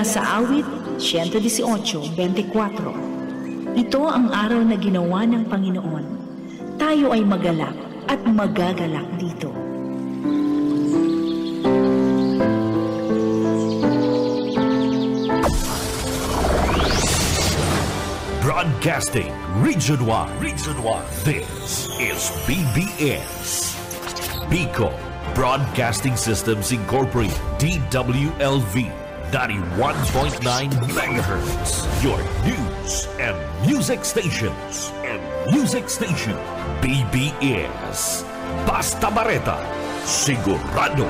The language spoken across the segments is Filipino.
sa awit 118:24. Ito ang araw na ginawa ng Panginoon. Tayo ay magalak at magagalak dito. Broadcasting Region 1. This is BBS. Bicol Broadcasting Systems Incorporated. DWLV 91.9 MHz. Your news and music stations. BBS. Basta Bareta. Sigurado.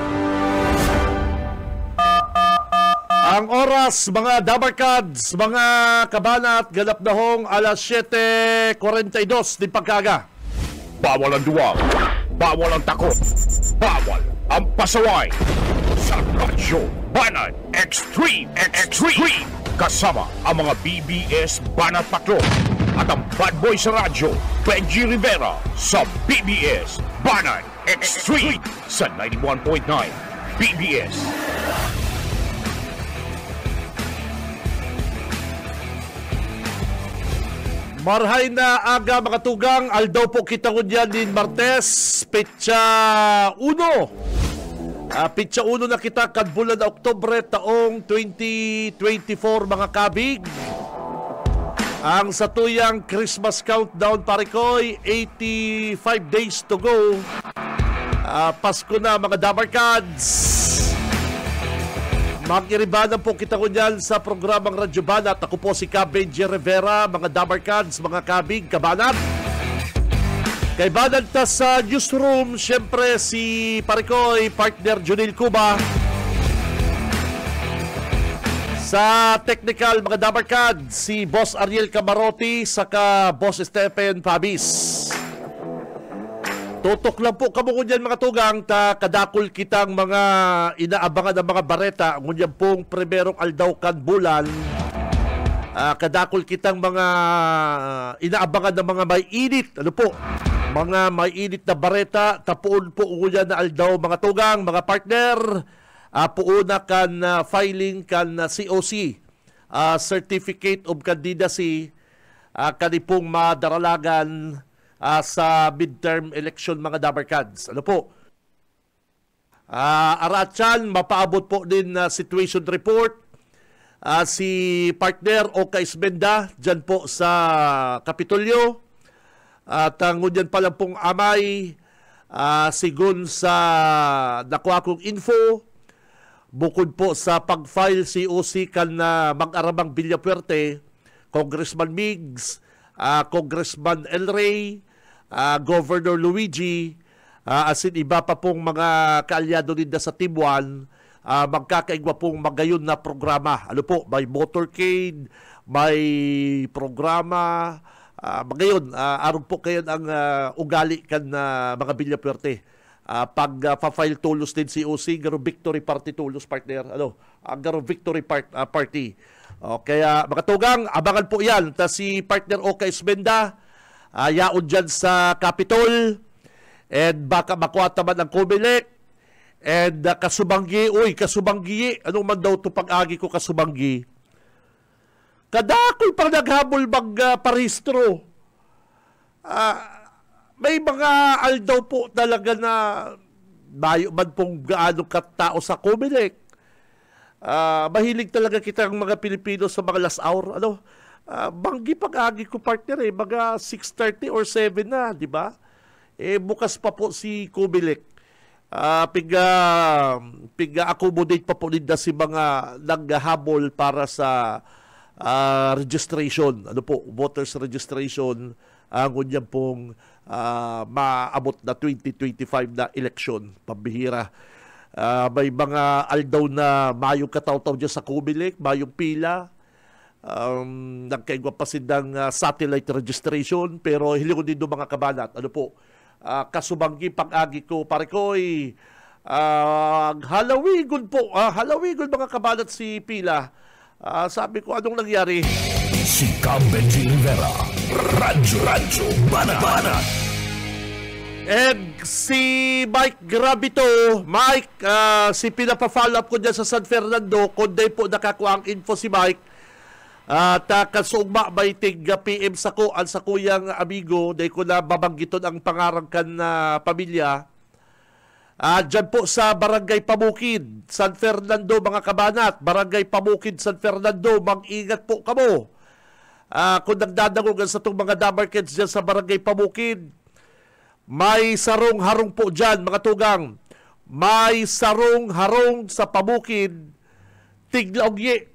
Ang oras, mga Dabarkads, mga kabanat, ganap na hong alas 7:42 din pagkaga. Bawal ang duwag, bawal ang takot, bawal ang pasaway. Sa Radyo Banat Extreme. Kasama ang mga BBS Banat Patrol at ang bad boy sa radyo, Benji Rivera, sa BBS Banat Extreme sa 91.9 BBS. Marhay na aga mga tugang, aldaw po kita ko dyan din Martes, Petsa 1. Petsa 1 na kita kadbulan na Oktobre taong 2024 mga kabig. Ang satuyang Christmas countdown parikoy, 85 days to go. Pasko na mga Dabarkads. Mag-iribanan po kita ko dyan sa programang Radyo Banat. Ako po si Benji Rivera, mga Dabarkads, mga kabig, kabanat. Kay Banat ta sa newsroom, syempre si Parikoy, partner Junil Cuba. Sa technical, mga Dabarkads, si Boss Ariel Camarotti, saka Boss Stephen Fabis. Tutok lang po kamo dyan mga tugang, kadakol kitang mga inaabangan ng mga bareta, ngunyan pong primerong aldaw kan bulan. Kadakol kitang mga inaabangan ng mga may init, mga may init na bareta, tapuon po ngunyan na aldaw mga tugang, mga partner, puuna kan filing kan COC, Certificate of Candidacy, kanipong madaralagan sa midterm election mga Dabarkads. Aratsan, mapaabot po din situation report si partner Oka Isbenda dyan po sa Kapitolyo. At ngunyan pa lang pong amay sigun sa nakuha kong info, bukod po sa pag-file COC kan mag-aramang Villapuerte, Congressman Migs, Congressman El Rey, Governor Luigi, asin iba pa pong mga kaalyado din sa Team 1, magkakaigwa pong magayon na programa. May motorcade, may programa, magayon. Aron po kayo ang ugali kan mga Villapuerte. Pag pa-file tulos din si OC, garo victory party tulos partner. Garo victory party. Kaya mga tugang, abangan po yan. Si partner Oka Isbenda, yaon dyan sa Capitol, and baka makuha naman ang Comelec, and Kasubanggi, anong man daw ito pag-agi ko Kasubanggi? Kadakoy pang naghabol mag-paristro. May mga aldaw po talaga na bayo man pong gaano katao sa Comelec. Mahilig talaga kita ang mga Pilipino sa mga last hour. Banggi pag-agi ko partner mga 6:30 or 7 na, di ba? Bukas pa po si Comelec. Piga-accommodate pa po nila si mga naghahabol para sa registration. Voters registration. Ngunyan pong maabot na 2025 na election. Pambihira. May mga aldaw na mayong kataw-taw dyan sa Comelec, mayong pila. Nagkaigwa pa sindang satellite registration, pero hilingon din doon mga kabanat. Kasubanggi pag-agi ko, parikoy, halawigon po, halawigon mga kabanat si pila. Sabi ko, anong nangyari? Si Benji Rivera, Radyo Banat. And si Mike Gravito, Mike, si pinapa-follow up ko dyan sa San Fernando, kundi po nakakuha ang info si Mike. At kasugma may tig PM sa ko, ang sa kuyang amigo, dahil ko na babanggiton ang pangarangkan na pamilya. Dyan po sa Barangay Pamukid, San Fernando, mga kabanat. Barangay Pamukid, San Fernando, mag-ingat po kamo. Kung nagdadangugan sa itong mga damarkets dyan sa Barangay Pamukid, may sarong-harong po dyan, mga tugang. May sarong-harong sa Pamukid, tiglaogye,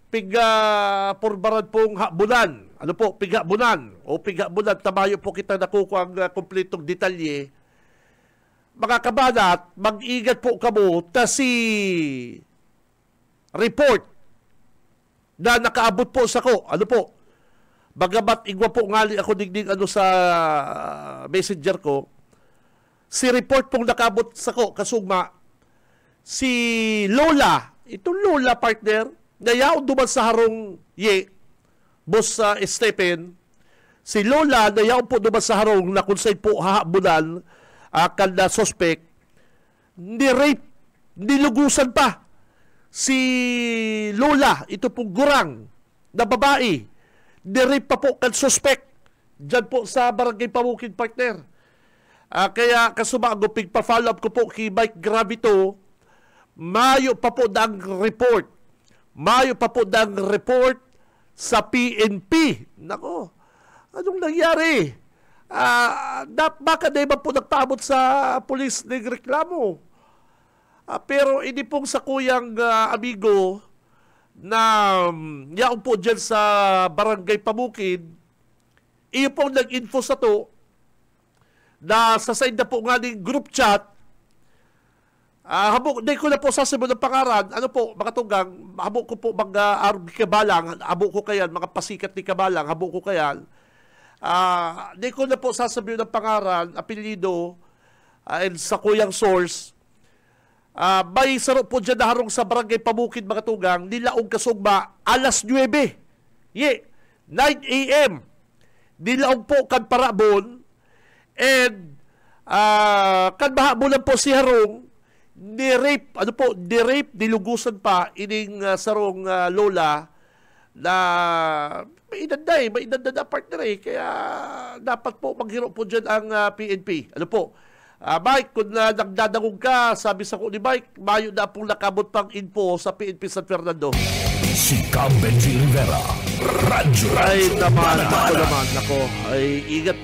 purbaran pong bulan. Ano po, bulan. O bulan, tamayo po kita nakukuha ang kumpletong detalye. Mga kabanat, mag-ingat po kamo ta si report na nakaabot po sa ko. Ano po, bagamat igwa po ngali ako digdig sa messenger ko, si report pong nakaabot sa ko, kasugma, si Lola, itong Lola partner, nayaon duman sa harong boss Stephen, si Lola nayaon po duman sa harong na kung sa'y po hahabunan akan na suspect, ni-rape, nilugusan pa si Lola, ito pong gurang na babae, ni-rape pa po kan suspect dyan po sa Barangay Pamukid partner. Kaya kasumago, pigpa-follow up ko po kay Mike Gravito, mayo pa po ng report. Mayo pa po ng report sa PNP. Nako, anong nangyari? Baka na iba po nagpaabot sa pulis ng reklamo. Pero hindi pong sa kuyang amigo na yaon po dyan sa Barangay Pamukid, iyo pong nag-info sa to na sa side na po nga ng group chat. Di ko na po sasabihin ng pangaran. Ano po, mga tunggang, habok ko po mga arog kabalang, habok ko kayan, mga pasikat ni kabalang, habok ko kayan. Di ko na po sasabihin ng pangaran, apelido, and sa kuyang source. May sarap po dyan na harong sa Barangay Pamukid, mga tunggang, nilaong kasugma, alas 9. 9 a.m. Nilaong po kan parabon, and kan mahabulan po si harong, ni-rape, nilugusan pa ining sarong Lola na may edad na partner kaya dapat po maghiro po dyan ang PNP. Ano po, Mike, kung nagdadangog ka, sabi sa ko ni Mike, mayo na pong nakabot pang info sa PNP San Fernando. Si Benji Rivera, Radyo. Ay naman, ako. Ay, ingat.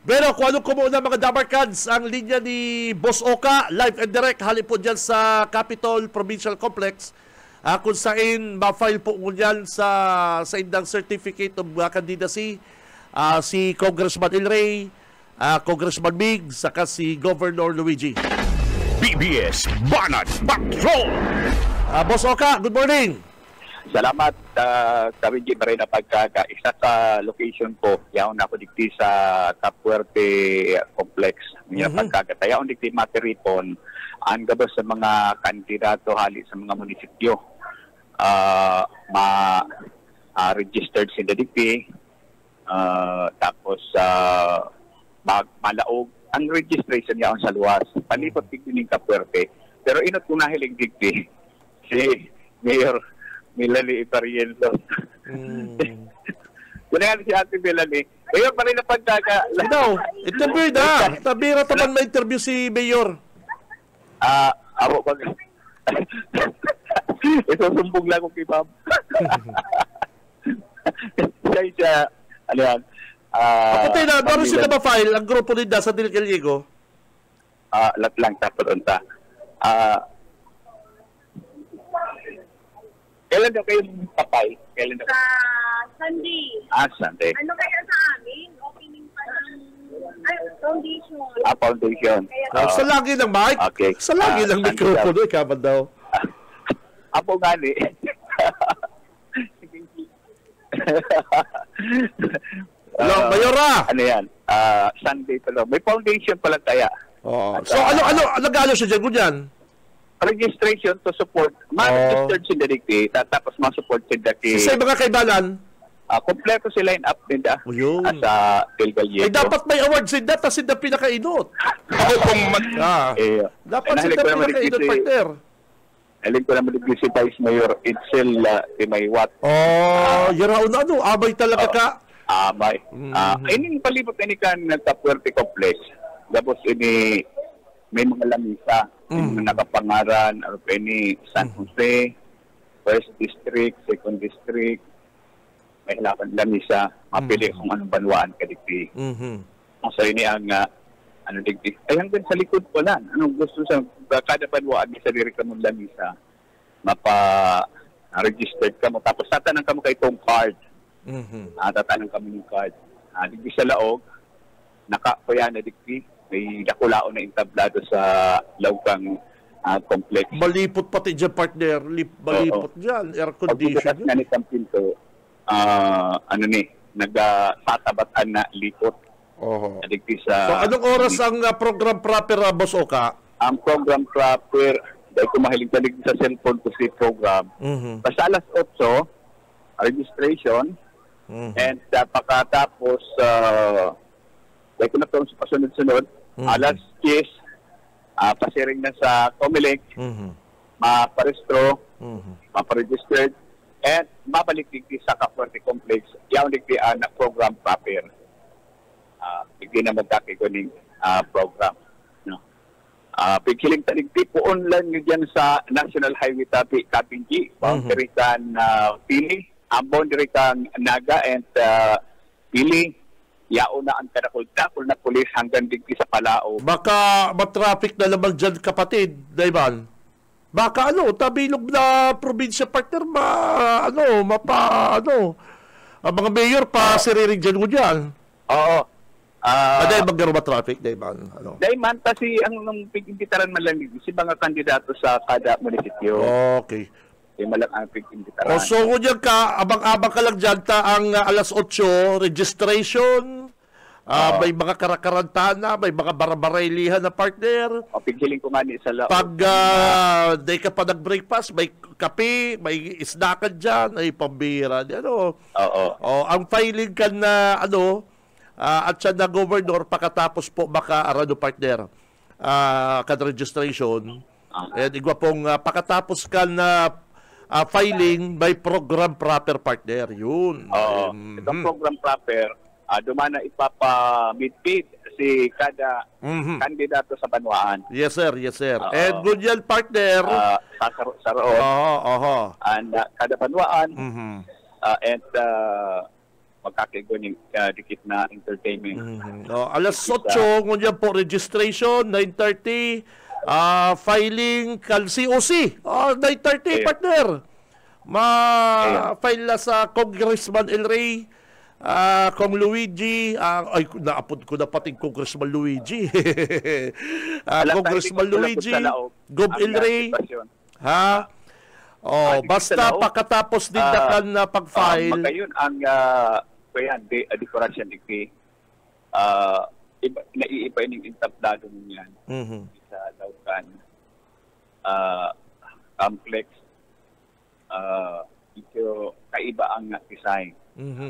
Pero kung ano ko muna mga Damarcans, ang linya ni Boss Oka, live and direct, halip po dyan sa Capitol Provincial Complex, kung saan ma-file po ngunyan sa indang certificate of candidacy, si Congressman El Rey, Congressman Mig, saka si Governor Luigi. BBS Banat Patrol. Boss Oka, good morning. Salamat, Benji, pa rin na pagkakaisa sa location ko. Yaon ako digti sa Tapuerte Complex. Pagkakatayaon digti Matiripon, ang gabos sa mga kandidato hali sa mga munisipyo. Registered sa digti. Tapos, malaog ang registration yaon sa luwas. Palipot digti ng Tapuerte. Pero inot ko nahiling digti si Mayor Melanie Ipariello. Kunahan si Ate Melanie. Mayor pa rin na pagkaka. Interview na. Tabira taman ma-interview si Mayor. Ako ko. Isusumbog lang ko kay Bob. Siya, ano yan? Ako tayo na, baro sila ma-file ang grupo nila sa Del Gallego? Lat lang tapos unta. Kailan daw kayo papay? Kailan daw? Sunday. Sunday. Ano kaya sa amin? Opening pa ng foundation. Foundation. Sa lagi ng mic? Okay. Sa lagi ng mikropono, ikaman daw. Apo nga ni. Hello, Mayora! Ano yan? Sunday pa lang. May foundation pala kaya. So ano siya dyan? Kunyan? Registration to support. Ma-registered si Dirigti, tapos ma-support si Dirigti. Sa mga kaibalan? Kompleto si line-up nila Yun. sa Del Gallego. dapat may award si Dat kasi na pinakainot. Ako pong Dapat si nahilig Dat ko naman pinakainot, si- partner. Alam ko naman din si Vice Mayor Itzel Timaywat. Yaraon na abay talaga ka. May. Ining palibot ini kan sa Puerte Complex. Tapos ini may mga lamisa. May mga nakapangaran. Ano pa ini San Jose, First District, Second District. May halapan lamisa. Mapili kung anong banwaan kadigdi. So ini ang ano digdi. Ay hanggang sa likod po lang. Anong gusto sa kada banwaan sa diri ka mong lamisa. Mapa-registered ka mo. Tapos tatanang ka mo kay itong card. Tatanang kami ng card. Digdi sa laog, nakakuya na digdi. May nakulao na entablado sa Laukang complex. Malipot pati dyan, partner. Malipot dyan. Air condition. Pagbukas nga nitang pinto, nagsatabatan na lipot. Digdi So, sa... anong oras ang program proper, Boss Oka? Ang program proper, dahil ko mahilig-talig sa cellphone ko si program. Basta alas 8, registration, and pagkatapos, dahil ko na ito sa pasunod-sunod, alas 10, pasiring na sa Comelec, maparestro, maparegistered, and mabalik digdi sa Puerte Complex, yung digdi na program proper. Digdi na magkakiguning program. Pagkiling taligti po online nyo dyan sa National Highway Kapinji, boundary kan Pili, boundary kan Naga and Pili, yao na ang kadakultakol na pulis hanggang digti sa Palao. Baka matraffic na naman dyan, kapatid, Daiman. Baka tabilog na probinsya, partner, ang mga mayor pa siririg dyan mo dyan. Oo. Dahil magkaroon traffic, Daiman. Dahil man, kasi ang pag-imbitaran man lang si mga kandidato sa kada munisipyo. Okay. Di malang ang pag-imbitaran. So kung dyan ka, abang-abang ka lang dyan, ang alas 8, registration, may mga karakarantana, may mga barabaraylihan na partner. Pagkiling ko nga ni sa laot. Pag day ka pa nag-breakfast, may kape, may isnakan dyan, ay pambira. Ang filing ka na, at siya na governor, pagkatapos po partner, registration. And igwa pong pagkatapos ka na filing by program proper, partner. Yun. Itong program proper, dumana ipapa-midpid si kada kandidato sa banwaan. Yes, sir. And good yan, partner. Sa roon. And kada banwaan. And magkakiguning dikit na entertainment. Alas 8, ngunyan po registration, 9:30, filing, COC, 9:30, partner. Ma-file na sa Congressman El Rey, Kong Luigi, naapod ko na pating Congressman Luigi. Congressman Luigi, Gob El Rey, basta pagkatapos din na pag-file. Magayon ang decoration dikti. Naiiba yung entablado niyan sa Laucan complex. Ito kaiba ang design.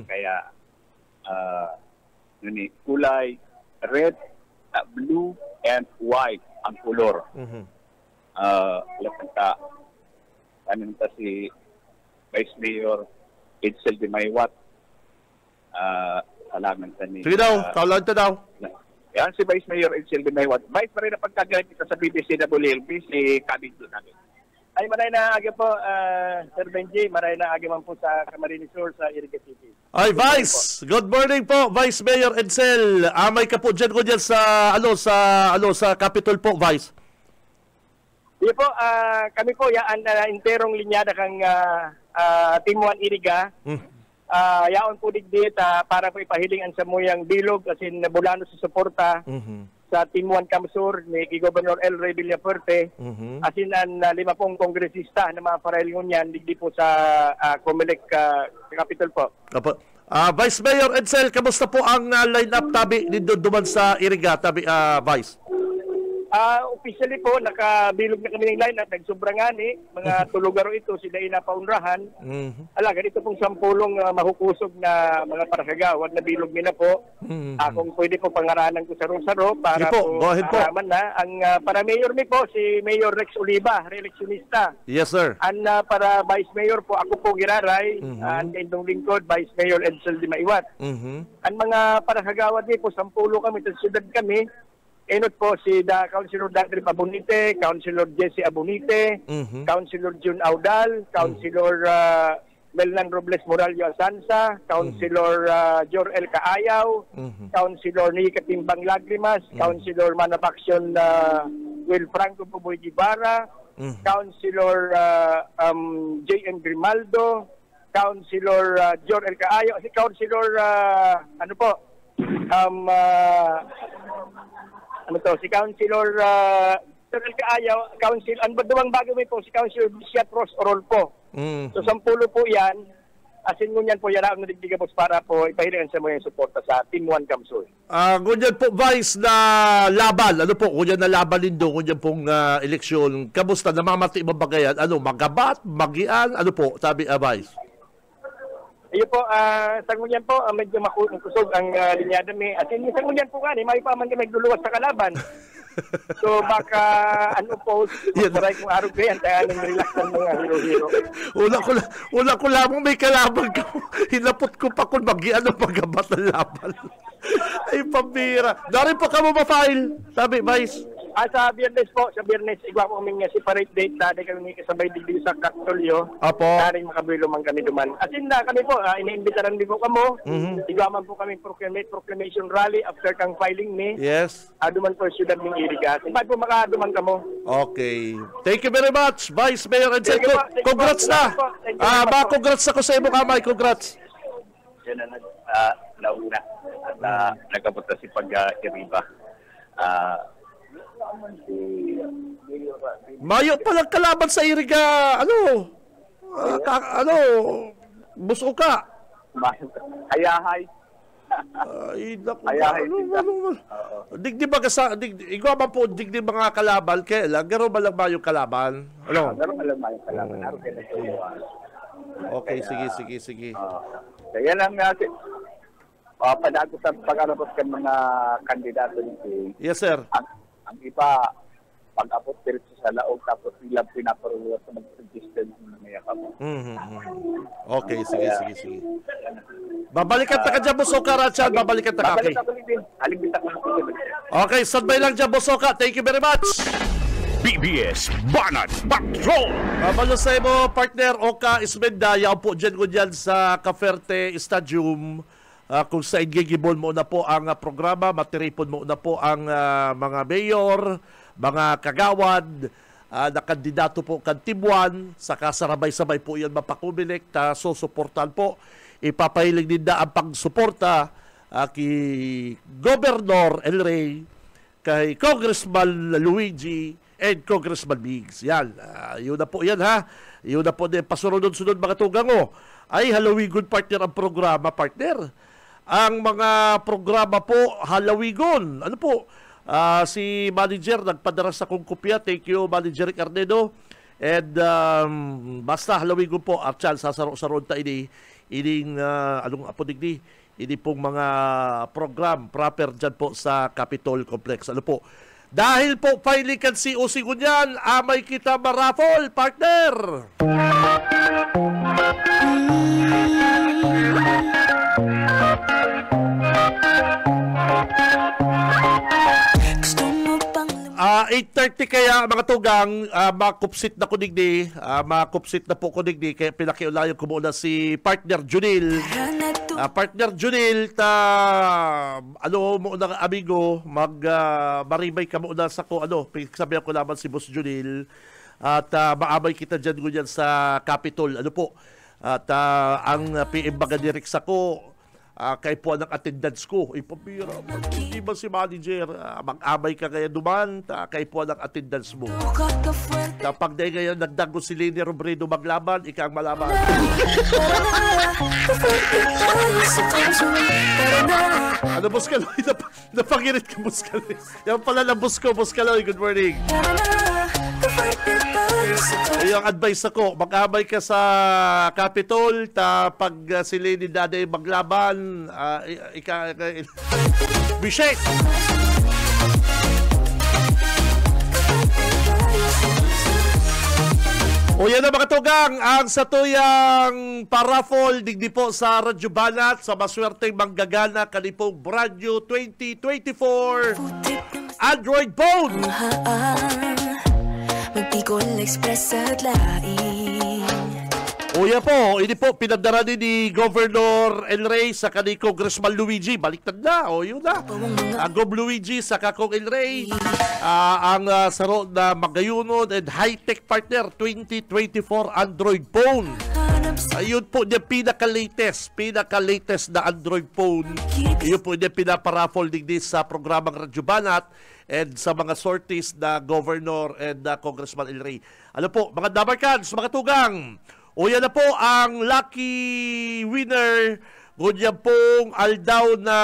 Kaya kulay red, blue, and white ang color. Lapanta si Vice Mayor Itzel Timaywat. Salamat sa ni. Sige daw, kaulan daw. Yan si Vice Mayor Itzel Timaywat. Vice pa rin na pagkagalit kita sa BBCWLB, si Kabit namin. Ay, maray na agi po, Sir Benji. Maray na agi man po sa Camarines Sur, sa Iriga City. Ay, Vice! Good morning po, Vice Mayor Edsel. Amay ka po dyan ko dyan sa Capitol po, Vice. Di po, kami po, yaan interong linyada kang Team 1 Iriga. Yaon po digdit para po ipahiling ang samuyang bilog asin bulano sa suporta sa Team 1 Camsur ni Gobernador El Rey Villafuerte asin ang 5 kongresista na mga parahilingon yan digdi po sa Comelec Capital po. Vice Mayor Edsel, kamusta po ang line-up tabi dito duman sa Iriga, tabi Vice? Officially po, nakabilog na kami ng line at nagsobrangani. Mga tulugaro ito, sila inapaunrahan. Ganito pong 10 mahukusog na mga paragagawad na bilog nila po. Kung pwede po pangaranan ko sa saro para po malaman na. Ang para mayor mi po, si Mayor Rex Oliva, re-electionista. Yes, sir. Ang para vice mayor po, ako po Giraray. Ang kaindong lingkod, Vice Mayor Edsel Di Maiwat. Ang mga paragagawad niyo po, 10 kami, sa syudad kami. Enot po si Councilor Dadri Abunite, Councilor Jesse Abunite, Councilor June Audal, Councilor Melnan Robles Morallo Asansa, Councilor Jor-El Kaayaw, Councilor Nika Timbang Lagrimas, Councilor Manabaksyon Will Franco Puboy Gibara, Councilor J.M. Grimaldo, Councilor Jor-El Kaayaw, si Councilor si Councilor Jor-El Kaayaw, Council, duwang bago may po si Councilor Bisiat Ross Orolpo. So 10 po yan, asin ngunyan po yan ang nadigdigabos para po ipahilingan sa mga suporta sa Team 1 Kamsul. Ngunyan po, Vice, na laban, ngunyan na laban nindo, ngunyan pong eleksyon, kamusta, namamati mabagayan, magabat, magian, sabi, Vice? Iyo po, sa ngunyan po, medyo makusog ang linyada mi. At sa ngunyan po may paman kami magluluwas sa kalaban. So baka maray kong araw ko yan, kaya relax ng mga hero-hero. Una ko lamang may kalaban ka. Hinapot ko pa kung magian ang magabat ng laban. Ay, pambira. Dari pa ka mo ma-file, sabi, Vice. Sa Biyernes, igwa po kaming separate date. Dahil kami kasabay digdig sa Kapitolyo. Apo. Dahil makabilo man kami duman. As in kami po, iniimbitaran din po kamo. Igwa man po kami proclamation rally after kang filing ni. Yes. Duman po siyudad ng Iriga. Ba't po makaduman kamo? Okay. Thank you very much, Vice Mayor Edsel. Congrats na. Congrats ako sa imo, Kamay. Congrats. Yan na nauna. At nagkapunta si Pag-Iriba. Mayo palang kalaban sa Iriga, buso ka. Hayahay. Ay, naku. Digdi ba igwa ba po, digdi mga kalaban, kailan? Garo ba lang ba yung kalaban? Garo ba lang ba yung kalaban? Okay, sige. Kaya lang natin. Padago sa pag-arapos ka mga kandidato nito. Yes, sir. Ang iba, pag-abot diretso sa laog, tapos nilang pinaparulat sa mag-register ng mga kamo. Okay, sige. Babalikan ta ka dyan, Bosoka, Ratchan. Babalikan ta ka. Okay, standby lang dyan, Bosoka. Thank you very much. BBS Banat Patrol. Babalo sa mo, partner Oka Ismenda. Yaw po dyan sa Caferte Stadium. Kung sa gigibol mo na po ang programa, matiripon mo na po ang mga mayor, mga kagawad, na kandidato po kan Team 1, saka sarabay-sabay po yan mapakumilik, susuportan po. Ipapahilig din na ang pagsuporta kay Governor El Rey, kay Congressman Luigi, and Congressman Biggs. Yan, yun na po yan ha. Yun na po din, pasunod-sunod mga tugang o. Ay, halawigon partner ang programa, partner. Ang mga programa po, halawigon. Si manager, nagpadara sa kong kopya. Thank you, Manager Ricardo. And basta halawigon po, at siyan, sasaro-saron ta ini pong mga program proper dyan po sa Capitol Complex. Dahil po, filing kan si Usigunyan, amay kita marafol, partner! Ah, 8:30 kaya mga tugang, makupsit na kudigdi, kaya pinakiulayo ko muna si partner Junil. Partner Junil, mo na amigo, maribay ka muna sa ko, sabihan ko naman si Boss Junil, at maamay kita dyan sa Capitol, At ang PM Bagadirek sa ko, kay po ng attendance ko. Pabira, hindi ba si manager? Mag-amay ka kaya duman, kay po ng attendance mo. Kapag dahil ngayon nagdago si Leni Robredo maglaban, ika ang malaban. Ano, Buskaloy? Napangirit ka, Buskaloy. Yan pala na Buskaloy. Good morning. Yung advice ako, mag-amay ka sa Capitol, pag si Leni Daday maglaban, Bishek! O yan na mga tugang, ang satuyang paraffol digdi po sa Radyo Banat sa maswerteng manggagana kanipong brand new 2024 Android phone. Magpikol Express at laing. O yan po, ini po pinagdara ni Governor El Rey sa kani Congressman Luigi. Baliktad na, o yun na. Ang Gov Luigi sa kakong El Rey, ang saro na magayunod and high-tech partner 2024 Android phone. Ayun po yung pinaka-latest na Android phone. Ayun po yung pinaparaffle digdi sa programang Radyo Banat and sa mga sorties na Governor and Congressman El Rey. Ano po, mga dabarkans, mga tugang, o yan na po ang lucky winner. Ganyan pong aldaw na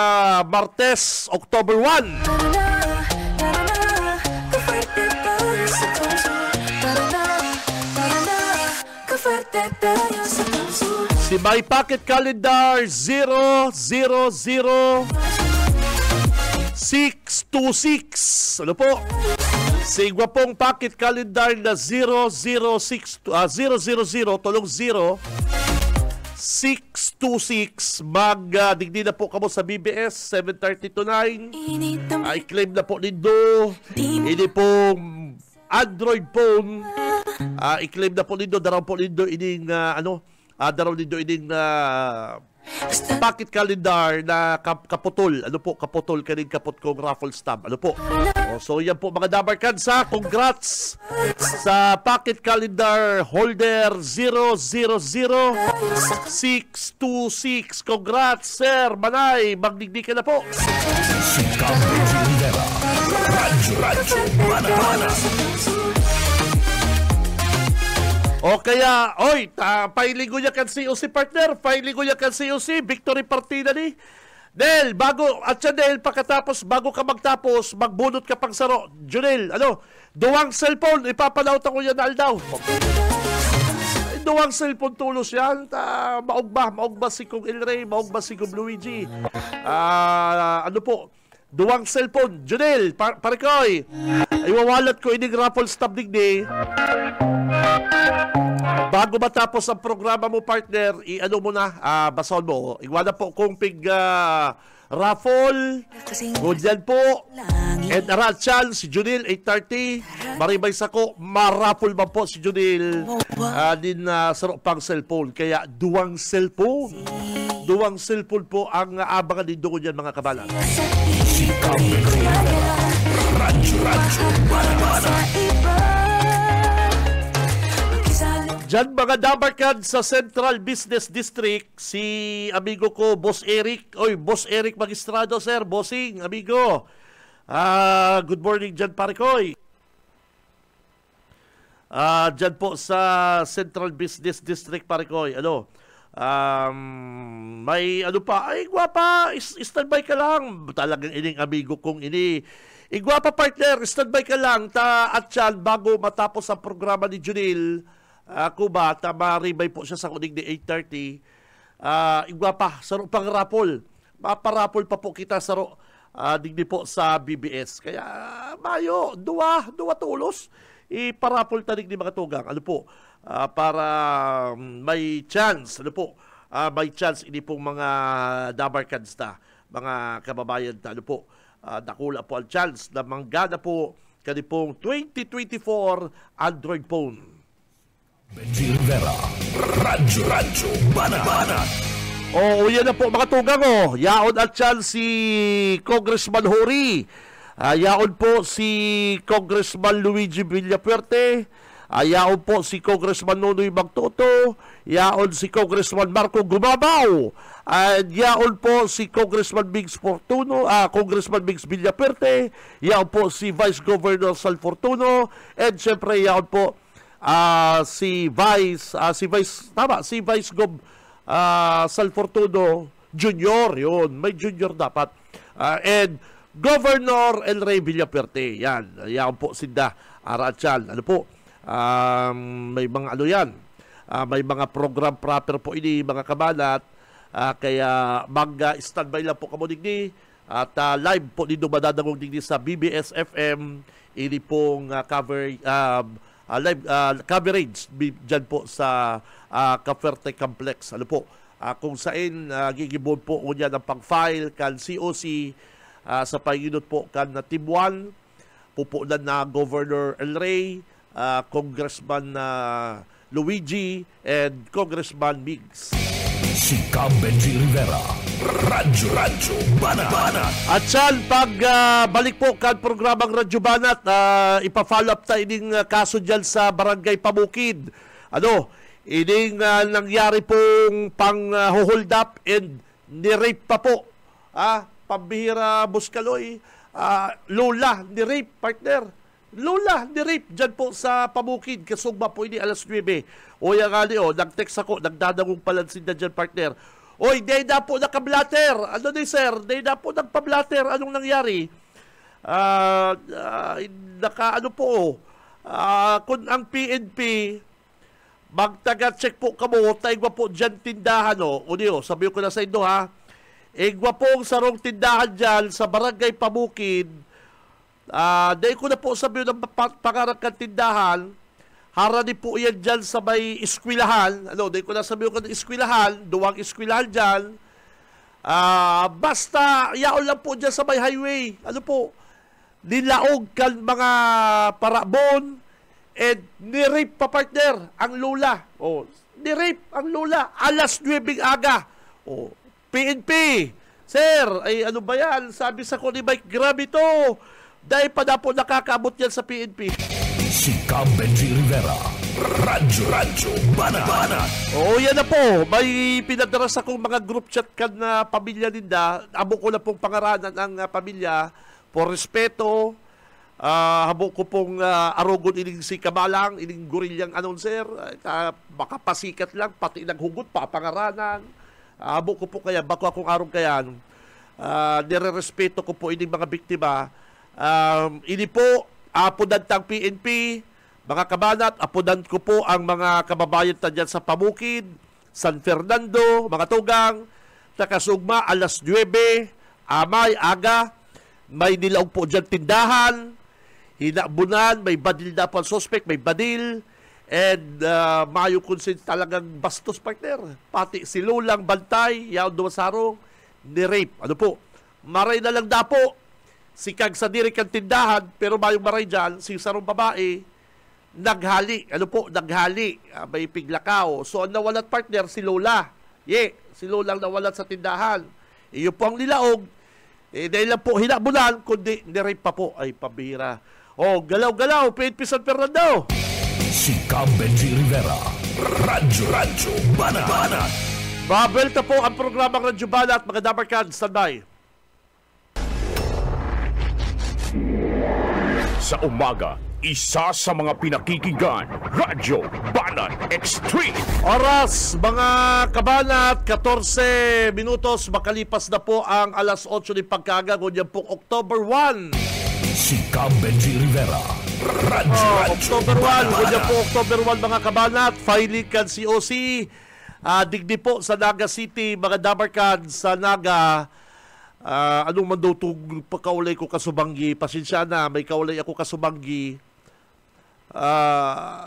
Martes, October 1. Si My Pocket Calendar 000626. Ano po? Si Gwapong Pocket Calendar na 000 626. Digdi na po kamo sa BBS 7:30 to 9. I-claim na po nindo. Ini pong Android phone. I-claim na po nindo. Daraw po nindo ining Pocket Calendar na kaputol. Ano po? Kaputol kaning kapot kong raffle stamp. Ano po? So yan po mga dabarkansa. Congrats sa Pocket Calendar holder 000626. Congrats, Sir Manay. Magdigdi ka na po. Si Cambridge Rivera. Radyo Mana. O kaya, pailigo niya kan COC partner, pailigo niya kan COC, victory partida ni. Del, bago ka magtapos, magbunot ka pang saro. Junel, duwang cellphone, ipapalautan ko yan na aldaw. Duwang cellphone tulos yan, maugba si Kong El Rey, maugba si Kong Luigi. Duwang cellphone, Junel, Parikoy, iwawalat ko ining raffle stop digdi. Bago matapos ang programa mo, partner, basaon mo. Iwala po kung raffle. Ganyan po. And Arachan, si Junil, 8:30. Maribay sako, maraffle ba po si Junil. Din saro pang cellphone. Kaya duwang cellphone. Duwang cellphone po ang abangan din doon yan, mga kabalan. Si Cambridge Rivera. Radyo Mana. Diyan mga dabarkan sa Central Business District, si amigo ko, Boss Eric. Boss Eric Magistrado, sir. Bossing, amigo. Good morning dyan, Parikoy. Diyan po sa Central Business District, Parikoy. May gwapa, standby ka lang. Talagang ining amigo kong ini. Gwapa, partner, standby ka lang. At yan, bago matapos ang programa ni Junil, maribay po siya sa kunig ni 8:30. Igwapa, saro pang rapol. Maparapol pa po kita saro digdi po sa BBS. Kaya mayo, duwa tulos. Iparapol tanig ni mga tugang. Para may chance. May chance ini pong mga dabarkans na, mga kababayan na. Nakula po ang chance na manggana po kanipong 2024 Android phone. Benji Rivera, Radyo Mana. Yan na po mga tugang. Yaon at yan si Congressman Hori. Yaon po si Congressman Luigi Villapuerte. Yaon po si Congressman Nonoy Magtoto, yaon si Congressman Marco Gumabaw, at yaon po si Congressman Biggs Fortuno, Congressman Biggs Villaperte, yaon po si Vice Governor Sal Fortuno, and syempre yaon po si Vice Gov Sal Fortuno Junior, yun, may junior dapat, and Governor El Rey Villaperte, yan po sinda Arachan, ano po, may mga ano yan, may mga program proper po ini mga kabalat, kaya mag-standby lang po kamo digdi at live po dito madadagong digdi sa BBS FM ini pong live coverage dyan po sa Cavite Complex, ano po, kung saan gigibon po niya ng pang-file kan COC sa pag-inot po kan na Team 1 pupunan na Governor El Rey, Congressman Luigi, and Congressman Migs. Si Benji Rivera, Radyo Banat. At yan, pag balik po kan programang Radyo Banat, ipa-follow up tayo ining kaso dyan sa Barangay Pabukid. Ining nangyari pong pang-hold up and ni-rape pa po. Pambihira Buskaloy, Lola, ni-rape, partner. Lola, ni-rape dyan po sa Pabukid. Kasugba po ini alas 9. O yan nga nag-text ako, nagdadagong palansin na dyan, partner. Oy, day na po nakablatter. Ano ni sir? Day na po nagpablatter. Anong nangyari? Kung ang PNP, magtaga-check po kamo, taigwa po dyan tindahan, sabi ko na sa inyo, igwa po ang sarong tindahan dyan sa Barangay Pabukid. Dahil ko na po sabi ng pangarang tindahan, harani po yan dyan sa may iskwilahan. Dahil ko na sabi ng iskwilahan, duwang iskwilahan dyan. Basta, yaon lang po dyan sa may highway. Nilaog kan mga parabon, and ni-rape pa, partner, ang lola. Ni-rape ang lola, alas 9 aga. PNP, sir, ay ano ba yan? Sabi sa ko ni Mike, grabe to. Dahil pa na po nakakaabot yan sa PNP. Si Benji Rivera, Radyo Banat. Yan na po. May pinadaras akong mga group chat kan na pamilya ninda. Abo ko na pong pangaranan ang pamilya for respeto. Habo ko pong arugon ining si Kamalang, ining gorilyang announcer. Makapasikat lang, pati naghugot pa pangaranan. Habo ko po kaya, bako akong arong kayan. Nire-respeto ko po ining mga biktima. Ini po, apudan tang PNP, mga kabanat, apudan ko po ang mga kababayan ta dyan sa Pabukid, San Fernando, mga tugang, nakasugma, alas 9, amay, aga, may nilaog po dyan tindahan, hinabunan, may badil na po suspect, may badil, and mayo consent talagang bastos, partner. Pati si Lulang Bantay, yaon dumasarong, ni-rape. Maray na lang na po. Si Kag sa diri kang tindahan, pero mayong maray dyan, si sarong babae, naghali. Naghali. May piglakaw. So, ang nawalat, partner, si Lola. Si Lolang nawalat sa tindahan. Iyo po ang nilaog. Dahil lang po hinabunan, kundi ni-rape pa po. Ay, pabira. Galaw-galaw, PNP San Fernando. Si Benji Rivera, Radyo Banat. Babelta po ang programang Radyo Banat, mga Dabarkan, standby. Sa umaga, isa sa mga pinakikinggan, Radyo Banat Extreme. Oras, mga kabanat, 14 minutos, makalipas na po ang alas 8 ni pagkaga, ngunyan po October 1. Si Benji Rivera, October 1, ngunyan po October 1, mga kabanat, filing kan COC, digdi po sa Naga City, mga Dabarkan sa Naga. Anong man daw itong pagkaulay ko kasubanggi, pasensya na, may kaulay ako kasubanggi.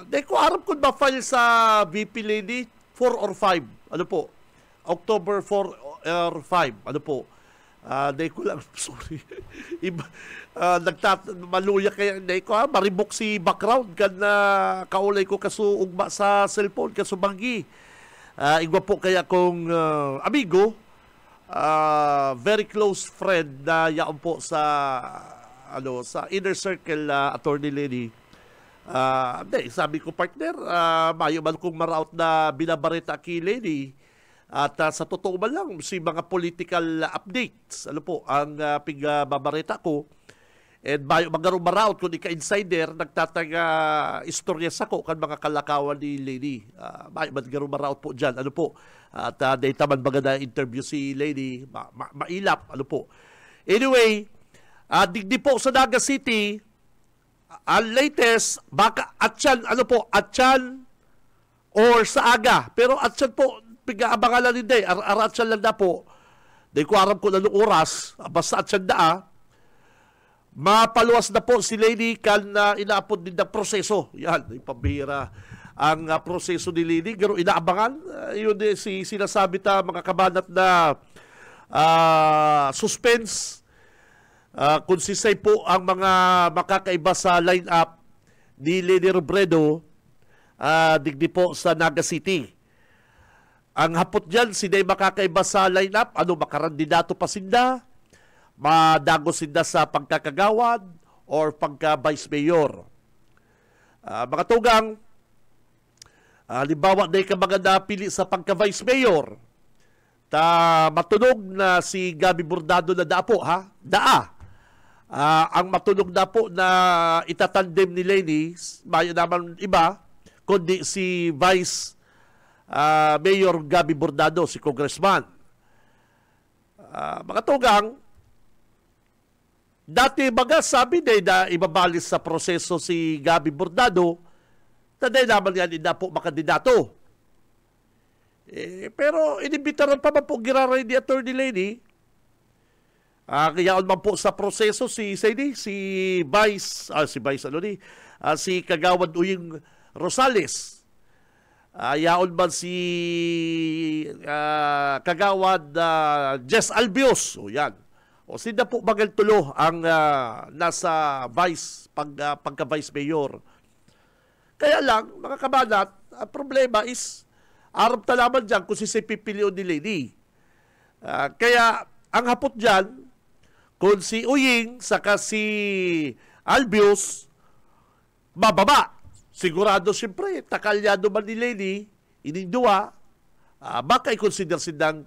Di ko harap kung ma-file sa VP Lady 4 or 5. October 4 or 5. Di ko lang, sorry. Maluya kaya, di ko maribok si background kan na kaulay ko kasuugma sa cellphone, kasubanggi. Igwa po kaya kong amigo, very close friend na yaon po sa sa inner circle, attorney lady. Hindi, sabi ko partner, mayo man kong maraot na binabareta kay Lenny. At sa totoo man lang, si mga political updates, ano po, ang pigbabareta ko. And mayo magarong maraot kung ika-insider, nagtataga istorya sa ko kan mga kalakawan ni Lenny. Mayo magarong maraot po dyan, ano po. At data man baga na interview si Lenny, mailap, ano po. Anyway, digdi po sa Naga City, ang latest, baka Atyan, ano po, Atyan or sa Aga. Pero Atyan po, pigaabangan lang hindi. Atyan lang na po. Di ko aram ko na nung oras, basta Atyan na mapaluwas na po si Lenny kan inaapod din ng proseso. Yan, ipabihira ang proseso ni Lenny. Pero inaabangan, yun si sinasabi ta mga kabanat na suspense. Konsisay po ang mga makakaiba sa line-up ni Lenny Robredo digdi po sa Naga City. Ang hapot dyan, sinay makakaiba sa line-up, ano makarandidato pa sinda, madago sinda sa pagkakagawad or pagka-vice mayor. Mga tugang, halimbawa na ka mga napili sa pagka-vice mayor, matunog na si Gabi Bordado na daapo, ha? Ang matunog na po na itatandem ni Lenny, mayo naman iba, kundi si Vice Mayor Gabi Bordado, si Congressman. Mga tugang, dati baga sabi na ibabalis sa proseso si Gabi Bordado, na naman yan na po makandidato. Pero inibitaran pa man po giraray ni Atty. Lenny. Kaya man po sa proseso si Kagawad Uying Rosales. Yaon man si Kagawad Jess Albios. O yan. O sila po bagal tulo ang nasa vice, pagka-vice mayor. Kaya lang, mga kabanat, ang problema is arap talaman dyan kung si pipilion ni Lenny. Kaya ang hapot dyan, kung si Uying saka si Albios, bababa. Sigurado siyempre, takalyado man ni Lenny, inindua, baka i-consider silang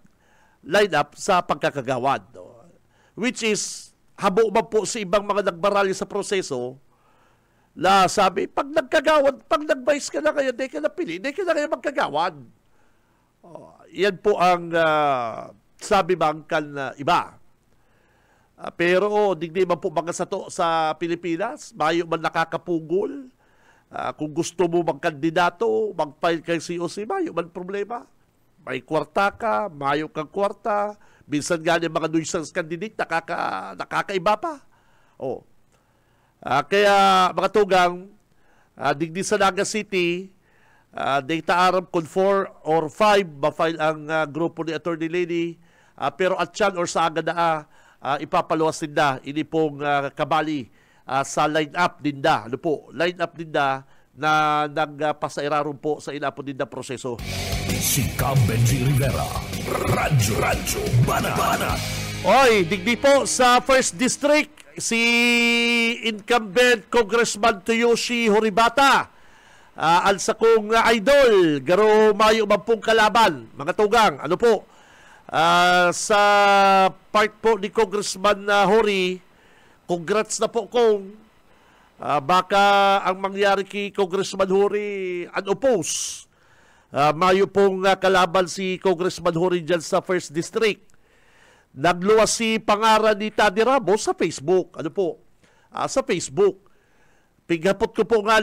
line-up sa pagkakagawad. Which is, habo man po sa ibang mga nagbarali sa proseso, na sabi, pag nagkagawad, pag nag-vice ka na kaya, di ka na pili, di ka na kaya magkagawad. Yan po ang sabi bangkan iba. Pero digdi man po mga sato sa Pilipinas, mayo man nakakapugol. Kung gusto mo magkandidato, mag-file kay COC, mayo man problema. May kwarta ka, mayo kang kwarta. Minsan nga yung mga nuisance candidate, nakakaiba pa. Kaya mga tugang, digdi sa Naga City, data aram kung 4 or 5 ma-file ang grupo ni Atty. Lenny. Pero Atyan or sa aga na ipapaluwas dinda, ini pong kabali sa line-up dinda. Ano po? Line-up dinda na nagpasairaron po sa inapon dinda proseso. Si Benji Rivera, Radyo Banat. Oy, digdi po sa 1st District, si incumbent Congressman Toyoshi Horibata. Alsa kong idol, garo mayo man pong kalaban. Mga tugang, ano po? Sa part po ni Congressman Hori, congrats na po kung baka ang mangyari kay Congressman Hori unopposed. Mayo pong kalaban si Congressman Hori dyan sa 1st District. Nagluwas si pangaran ni Tadi Ramos sa Facebook. Ano po? Sa Facebook. Pighapot ko po nga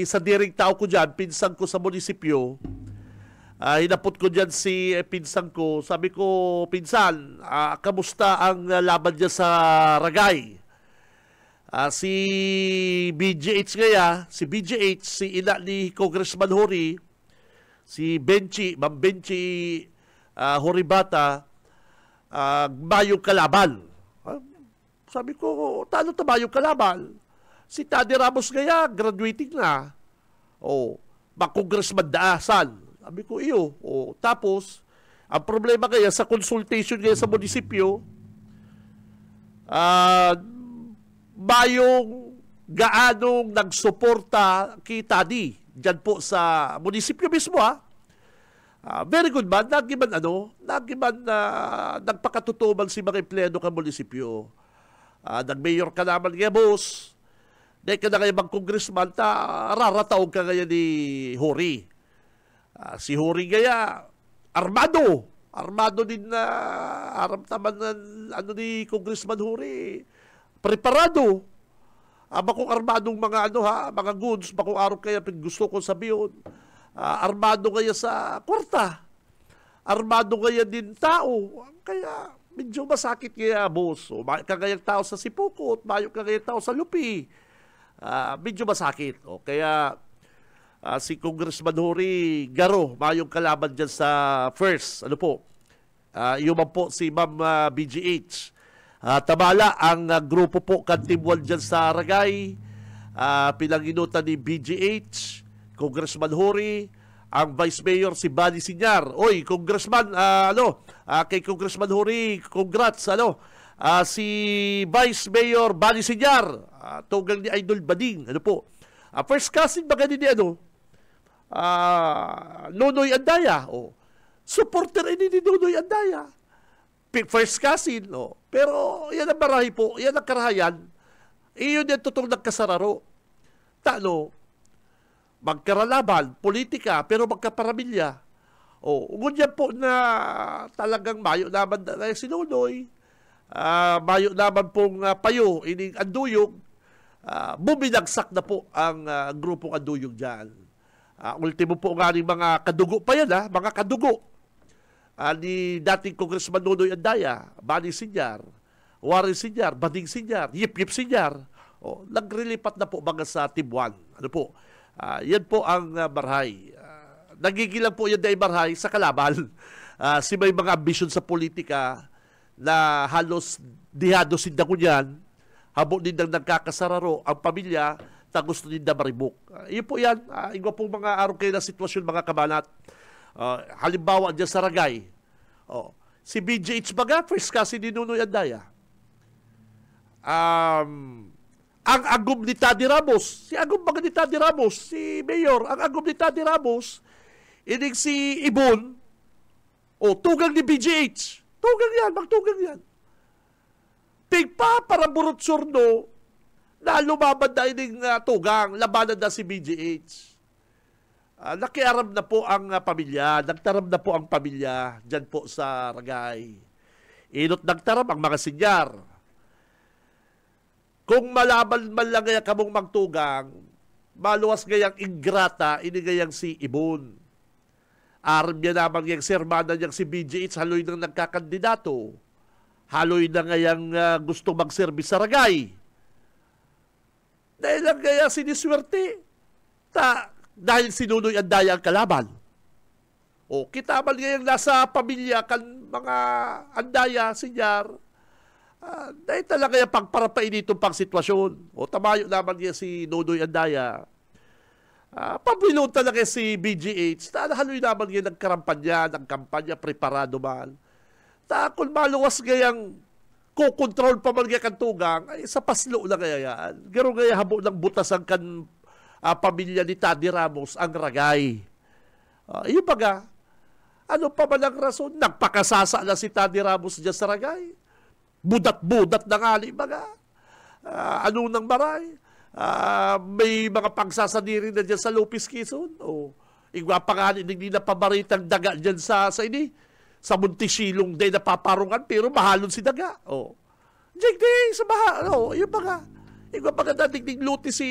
sa diring tao ko dyan, pinsan ko sa munisipyo. Hinapot ko dyan si pinsan ko. Sabi ko, pinsan, kamusta ang laban dyan sa Ragay? Si BGH si BGH, si ina ni Congressman Hori, si Ma'am Benchi Horibata, mayong kalaban. Sabi ko, tano ta mayong kalaban? Si Tadi Ramos graduating na. Congressman daasan. Sabi ko, iyo. Tapos, ang problema sa consultation sa munisipyo, mayong gaanong nagsuporta kay Tadi dyan po sa munisipyo mismo, ha. Very good man, nagiman nagpakatutuman si mga empleyado ka munisipyo. Nag-mayor ka naman nga, boss. Dahil ka na kayo mag-congressman, rarataog ka kaya ni Hori. Si Hori kaya, armado din na aramtaman na ni Congressman Hori. Preparado. Bakong armadong mga mga goods, bakong araw kaya gusto ko sabihin. Armado kaya sa kwarta. Armado kaya din tao. Kaya medyo masakit kaya, boss. O, mayo ka kaya tao sa Sipukot, mayo ka kaya tao sa Lupi. Medyo masakit. O, kaya si Congressman Hori Garo, mayong kalaban dyan sa first. Ano po? Yung po si Ma'am BGH. Tabala ang grupo po Kantimwal dyan sa Aragay. Pinanginutan ni BGH, Congressman Hori, ang Vice Mayor si Bani Sinyar. Oy, Congressman, kay Congressman Hori, congrats, si Vice Mayor Bani Sinyar, tugang ni Idol Bading, first cousin ba ganun ni Nonoy Andaya, supporter ni Nonoy Andaya, first cousin, pero yan ang marahi po, yan ang karahayan, iyon yung totoong nagkasararo. Magkaralaban, politika, pero magkaparamilya. Ngunyan po na talagang mayo naman na si Nonoy, mayo naman pong payo, ining anduyog, bumilagsak na po ang grupong anduyog dyan. Ultimo po nga rin mga kadugo pa yan, mga kadugo ni dating Congressman Nonoy Andaya, Bani Sinyar, Warren Sinyar, Bading Sinyar, Yip Sinyar. Nagrilipat na po mga sa Team 1. Yan po ang marhay. Nagigilang po yan dahil marhay sa kalaban. May mga ambisyon sa politika na halos dihado sinda ko yan. Habo din ang nagkakasararo ang pamilya na gusto din na maribok. Yun po yan. Iba po mga araw kayo na sitwasyon mga kabanat. Halimbawa dyan sa Ragay. Si BGH baga, first kasi ni Nonoy Andaya. Ang agum ni Tadi Ramos, si agum baga ni Tadi Ramos, si Mayor, ang agum ni Tadi Ramos, inig si Ibon, tugang ni BGH. Tugang yan, magtugang yan. Pigpa para burot surno, na lumabad na ining tugang, labanan na si BGH. Nakiaram na po ang pamilya, nagtaram na po ang pamilya dyan po sa Ragay. Inot nagtaram ang mga sinyar. Kung malaban man lang gaya kamong magtugang, maluwas gayang ingrata, inigayang si Ibon. Aram niya naman yung sermana niyang si BGH, haloy nang nagkakandidato. Haloy na ngayang gusto magservis sa Ragay. Dahil lang gaya siniswerte. Dahil sinunoy Andaya ang kalaban. Kita man ngayang nasa pamilya kan mga Andaya, Sinyar, dahil talaga yung pagparapain itong pang sitwasyon. Tamayo naman niya si Nonoy Andaya. Pabilon talaga si BGH. Haloy naman niya nagkampanya, preparado man. Kung maluwas gayang kukontrol pa man gaya kantugang, ay sa paslo na gaya yan. Garo gaya habo ng butas ang pamilya ni Tadi Ramos ang Ragay. Yung baga, ano pa man ang rason? Nagpakasasa na si Tadi Ramos dyan sa Ragay. Budat-budat na ngali baga. Ano nang maray? May mga pagsasadirin na dyan sa Lopez Quezon. Igwa pa nga hindi na pabaritang daga dyan sa Muntisilong day na paparungan pero mahalon si daga. Jigding sa baha. Yung baga. Igwa pa nga dating luti si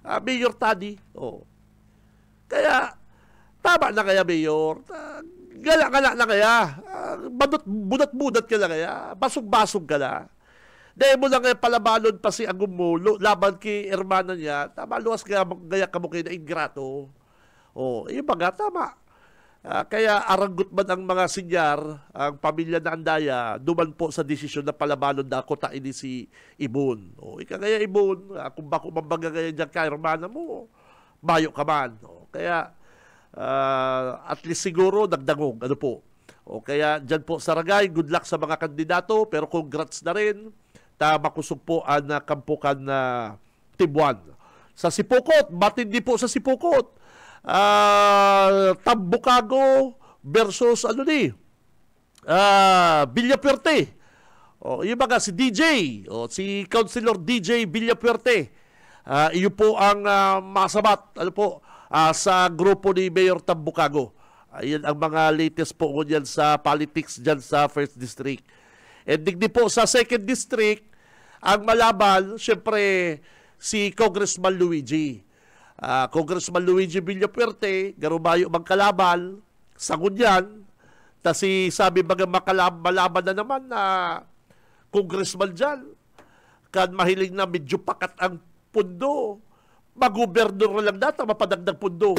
Mayor Tadi. Kaya tama na kaya Mayor. Gala na kaya. Budat-budat ka na kaya. Basog-basog ka na. Dahil mo lang kaya palabalon pa si Agum mo, laban kay hermana niya, tama, luwas kaya ka mo kayo na ingrato. Yung baga, tama. Kaya aranggot man ang mga sinyar, ang pamilya na Andaya, duman po sa desisyon na palabalon na ako ini si Ibon. Ika kaya Ibon, kung bako mambaga kaya dyan ka hermana mo, bayo ka man. Kaya, at least siguro nagdangog kaya dyan po sa Ragay, good luck sa mga kandidato, pero congrats na rin, makusog po ang kampukan na Team 1. Sa Sipokot, matindi po sa Sipokot. Tambukago versus Villapuerte. Yung mga si DJ, si Councilor DJ Villapuerte. Iyo po ang masabat sa grupo ni Mayor Tambukago. Ayan ang mga latest po dyan sa politics dyan sa 1st District. And digdi po sa 2nd District, ang malaban, syempre, si Congressman Luigi. Congressman Luigi Villapuerte, garumayo magkalaban, sagun yan. Kasi sabi baga malaban na naman na congressman dyan. Kan mahiling na medyo pakat ang pundo. Mag-gobernador lang data, mapadagdag pundo.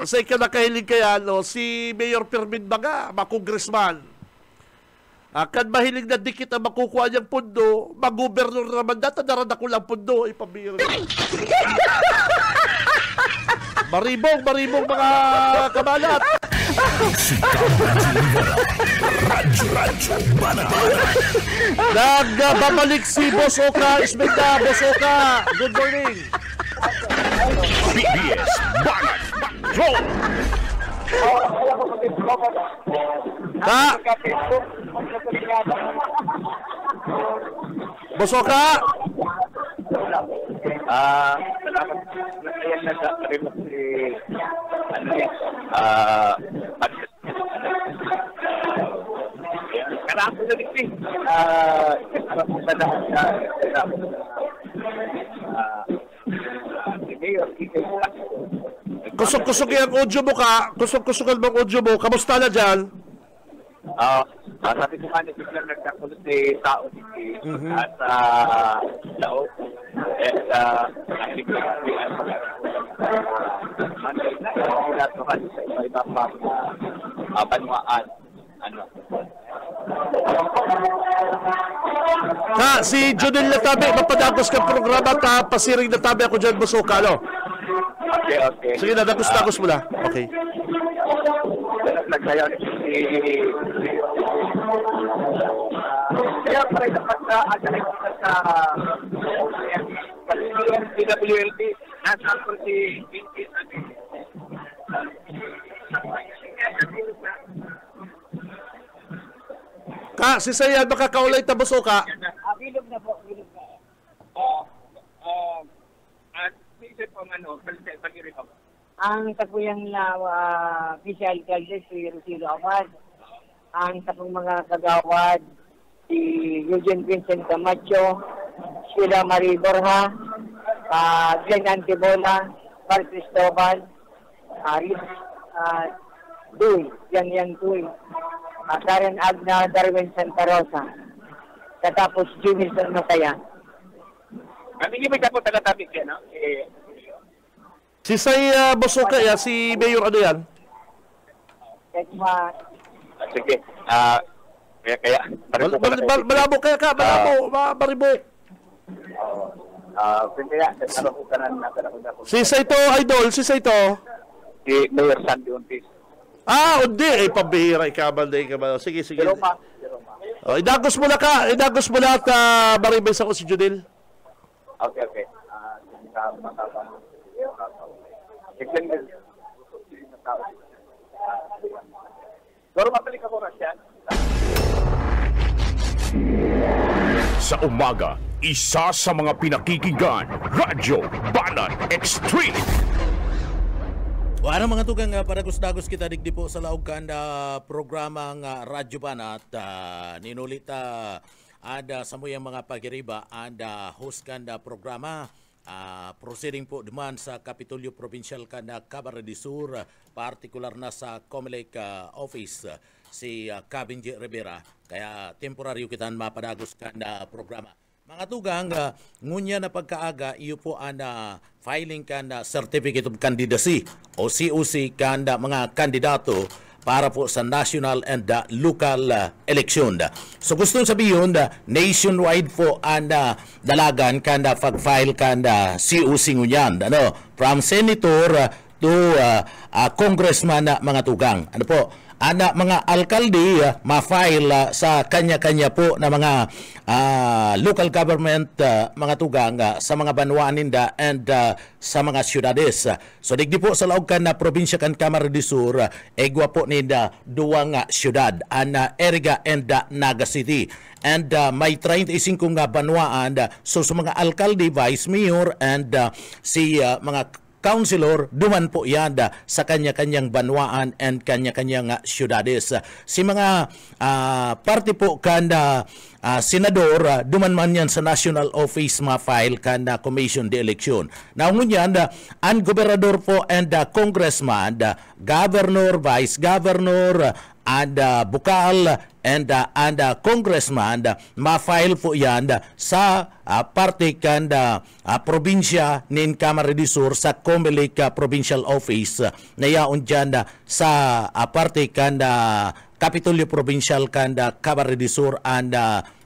Sa nakahiling kaya, si Mayor Fermin Baga, congressman. Kan mahiling na dikit ang makukuha niyang pundo, mag-gobernador naman data, narada ko lang pundo. Ipabiro. Baribong mga kabalat. Nagbabalik si Boss Oka Isbenda. Boss Oka, good morning. BBS Banat Patrol. Boss Oka. Kusog-kusog yung audio mo ka. Kusog-kusogan mo ang audio mo. Kamusta na dyan? Sabi ko nga, biglang nagkakulot si tao at lao. At nakilig ko Monday na, lahat ko kasi sa iba-iba pa panuaan. Si Junel Natabe, mapadagos ka programa ta pasiring Natabe ako dyan, Boss Oka, Okay. Sige na, dagos mo na. Okay. Nagsayaw si kaya pare dapat agalit sa PWLT nasa ko si si Sayan, makakaulay ta, Boss Oka. Bilog na po, bilog na. Isip po pag-irito. Ang tapuyang official alcalde si Rosilo Amad. Ang tapong mga kagawad si Eugene Vincent Camacho, Sheila Marie Borja, Glenn Antibola, Carl Cristobal, Duy, Yan Duy, Karen Agna, Darwin Santa Rosa, katapos Jimison Mataya. Hindi ba po taga-topic yan, no? Si Boss Oka, si Mayor ano yan? sige. Kaya malabo kaya ka, maribok. Si Saito Idol, si Saito. Si Mayor Sandy Untis. Undi, pabihira ka ba? Sige. Idagos mo na at maribes ako si Judil. Okay. Pero mabalik ako na siya. Sa umaga, isa sa mga pinakikinggan, Radyo Banat Extreme. Wala mga tugang paragos-dagos kita digdi po sa laog kanda programa nga Radyo Banat. Ninulita ada sa muyang mga pagiriba ada host kanda programa. Proceeding po duman sa Kapitolyo Provincial kanda Camarines Sur, partikular na sa Comelec office si Cabin J. Rivera. Kaya temporaryo kitan mapadagos kanda programa. Mga tugang, ngunya na pagkaaga, iyo po ang filing kanda Certificate of Candidacy o COC kanda mga kandidato para po sa national and local election. So gustong sabihin, nationwide po ang dalagan kanda pag-file kanda COC ngunyan. From senator to congressman na mga tugang. mga alkalde ma-file sa kanya-kanya po na mga local government mga tugang sa mga banwaan ninda and sa mga syudades. So digdi po sa laog kan na probinsya kan Camarines Sur, egwa po ninda duwa nga syudad, Eriga and Naga City. And may 35 nga banwaan, so sa mga alkalde, vice mayor and si mga councilor, duman po yan sa kanya-kanyang banwaan and kanya-kanyang syudades. Si mga party po kanda senador, duman man yan sa national office ma-file kanda commission de election. Naungon yan, ang gobernador po and congressman, governor, vice governor, and bukal and congressman ma-file po yan sa parte kanda probinsya nin Camarines Sur sa Comelec Provincial Office na yaon dyan sa parte kanda Kapitolyo Provincial kanda Camarines Sur and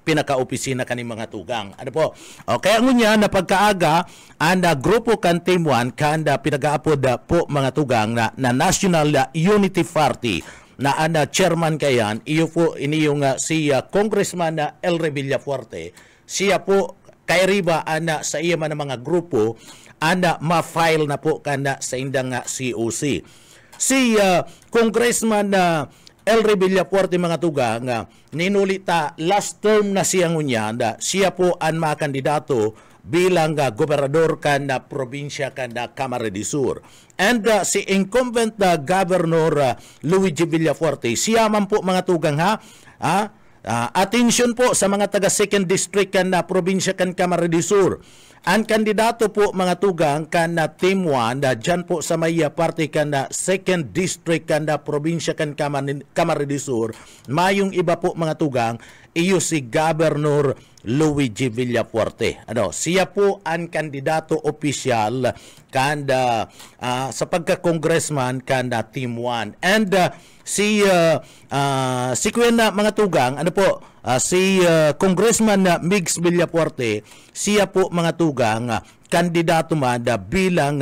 pinaka-opisina kaning mga tugang. Ano po? Okay, ang unya na pagkaaga grupo kan Team 1 kanda pinag-aapod po mga tugang na National Unity Party na chairman kayan, iyo po iniyong si Congressman El Villafuerte. Siya po kay riba sa iya man mga grupo ma-file na po kana sa indang COC. Si Congressman El Villafuerte mga tugang ninulita last term na siyang unyan, siya po ang makandidato bilang gobernador kanda probinsya kanda Camarines Sur. And si incumbent Governor Luigi Villafuerte, siya man po mga tugang attention po sa mga taga 2nd District kanda probinsya kan Camarines Sur. Ang kandidato po mga tugang kanda Team 1 dyan po sa may parte kanda 2nd District kanda probinsya kan Camarines Sur, mayong iba po mga tugang, iyo si Governor Luigi Villafuerte. Siya po ang kandidato opisyal kanda sa pagka-congressman kanda Team 1. And si Kuya mga tugang, si Congressman Migs Villafuerte, siya po mga tugang kandidato man bilang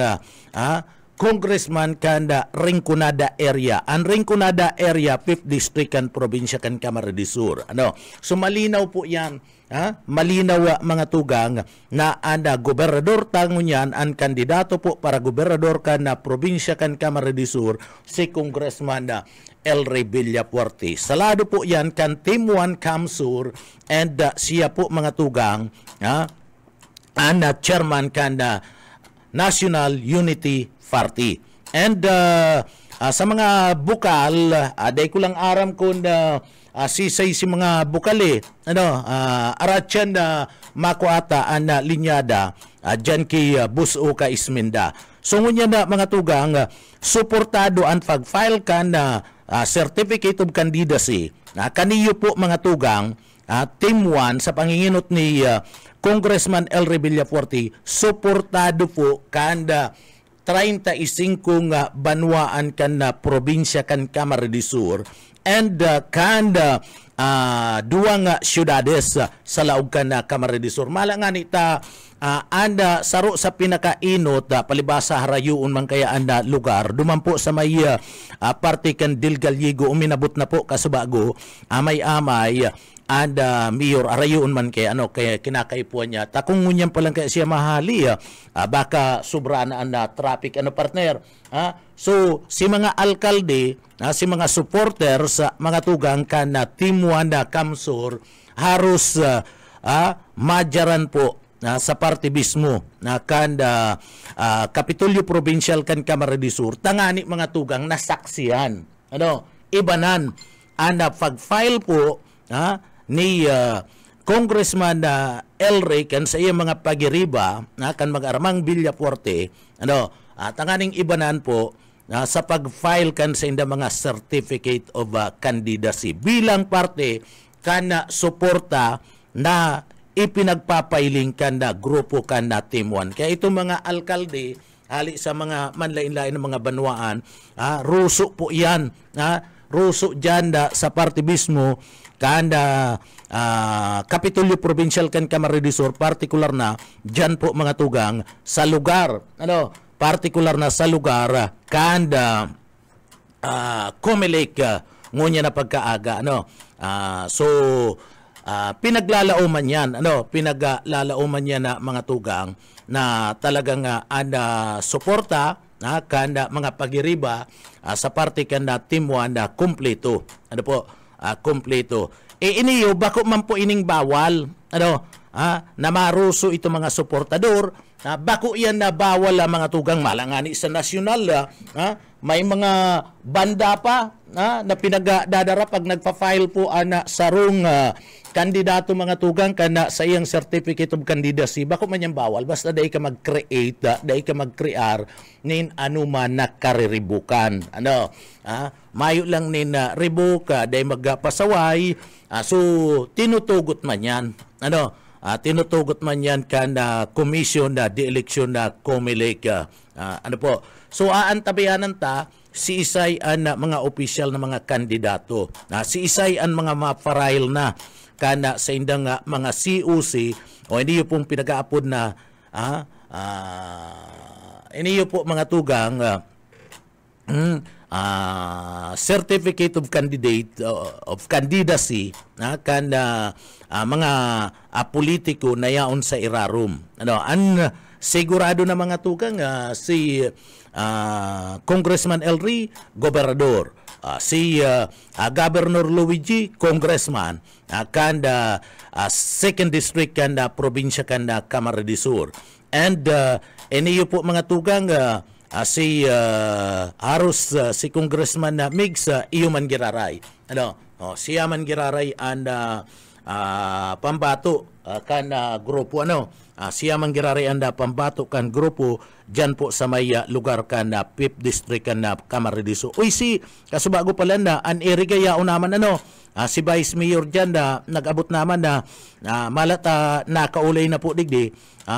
Congressman kanda Rinconada area. Ang Rinconada area 5th district kan probinsya kan Camarines Sur. So malinaw po 'yan. Malinaw mga tugang na gobernador tangon yan ang kandidato po para gobernador kan na probinsya kan Camarines Sur si Congressman El Villafuerte. Salado po yan kan Team 1 Camsur and siya po mga tugang chairman kan National Unity Party. And sa mga bukal, day ko lang aram kung sisay si mga bukali, aratyan na makuata ang linyada dyan kay Buso ka Isminda. So ngunya na mga tugang, suportado ang pag-file ka na Certificate of Candidacy. Kaniyo po mga tugang, Team 1 sa panginginot ni Congressman El Villafuerte, suportado po kanda 35 banwaan kan na probinsya kan Camarines Sur and kanda duwa nga syudades sa laog kan na Camarines Sur. Mala nga nita anda saro sa pinakainot palibasa harayuon man kaya anda lugar duman po sa may parte kan Del Gallego uminabot na po kasubago amay-amay and mayor arayon man kay kaya kinakaipuan niya takong ngunyan pa lang kaya siya mahali baka sobra na traffic partner so si mga alkalde si mga supporters mga tugang kan na Team 1 na Camsur haros majaran po sa parte mismo na kanda Kapitolyo Provincial kan Camarines Sur tangani mga tugang nasaksihan ibanan anda pag-file po ni Congressman Elric kan sa iyang mga pagiriba kan mag-aramang Villafuerte tanganing ibanan po sa pag-file kan sa inda mga Certificate of Candidacy bilang parte kan suporta na ipinagpapailing kan na grupo kan na Team 1. Kaya itong mga alkalde hali sa mga manlain-lain ng mga banwaan ruso po yan ruso dyan sa parte mismo kanda Kapitolyo Provincial kan Camarines Sur, particular na dyan po mga tugang sa lugar particular na sa lugar kanda Comelec ngunya na pagkaaga so pinaglalauman yan pinaglalauman yan na mga tugang na talagang ada suporta kanda mga pagiriba sa parte kanda Team 1 na kumpleto kumpleto iniyo bako man po ining bawal na maruso ito mga suportador bako yan na bawal mga tugang malangani sa nasyonal may mga banda pa na pinagdadara pag nagpa-file po sarong kandidato mga tugang kana sa iyang certificate of candidacy bako man yan bawal basta dai ka mag-create dai ka mag-crear nin anuman na kariribukan mayo lang nin revoke dai magpasaway so tinutugot man yan tinutugot man yan kana commission na di eleksyon na COMELEC so aantabayanan ta si isay an mga opisyal na mga kandidato si isay an mga ma-file na kana sa indang mga COC o hindi yung pong pinag-aapod na hindi yung po mga tugang certificate of candidate of candidacy kana mga politiko na yaon sa irarum sigurado na mga tugang si Congressman Elry gobernador si Governor Luigi congressman kanda second district kanda probinsya kanda Camarines Sur and iniyo po mga tugang si Aros si Congressman Migs Iyuman Giraray siya man Giraray and pambato kan grupo siya man Giraray and pambato kan grupo dyan po sa may lugar kan 5th district kan Camarines Sur si kasubago pala na an area yaon naman si Vice Mayor dyan nag-abot naman na malata nakaulay na po digdi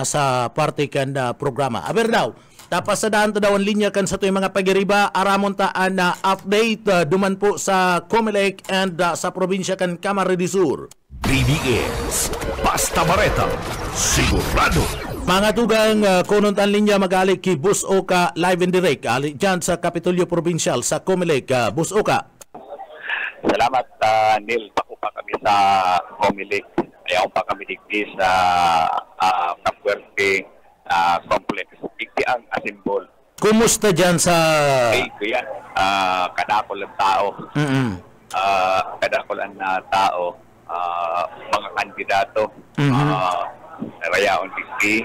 sa parte kan programa aber daw tapos sa daan to daw ang linya kan sa tuyong mga pagiriba aramon taan na update duman po sa COMELEC and sa probinsya kan Camarines Sur. BBS Basta Bareta sigurado. Mga tugang kununtan linya magali ki Bus Oka live and direct ali dyan sa Kapitolyo Provincial sa COMELEC. Bus Oka. Salamat Neil, bako pa kami sa COMELEC. Ayaw pa kami digdi sa Capuerte complex. Bigti ang asimbol. Kumusta dyan sa... Kuya, kadakol ang tao. Kadakol ang tao. Mga kandidato. Rayaon Bigti.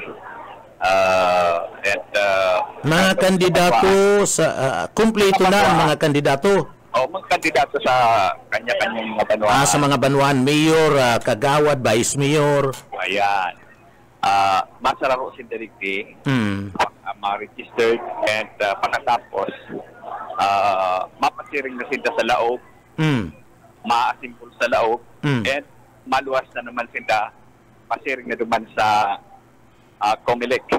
Mga kandidato sa... kumpleto na ang mga kandidato. Mga kandidato sa kanya-kanyang mga banwan. Sa mga banwan. Mayor, kagawad, vice mayor. Ayan. Masararo si Dirigti, ma-registered and pagkatapos mapasiring na sila sa laog, ma-asimbol sa laog, and maluwas na naman sila pasiring na duman sa COMELEC.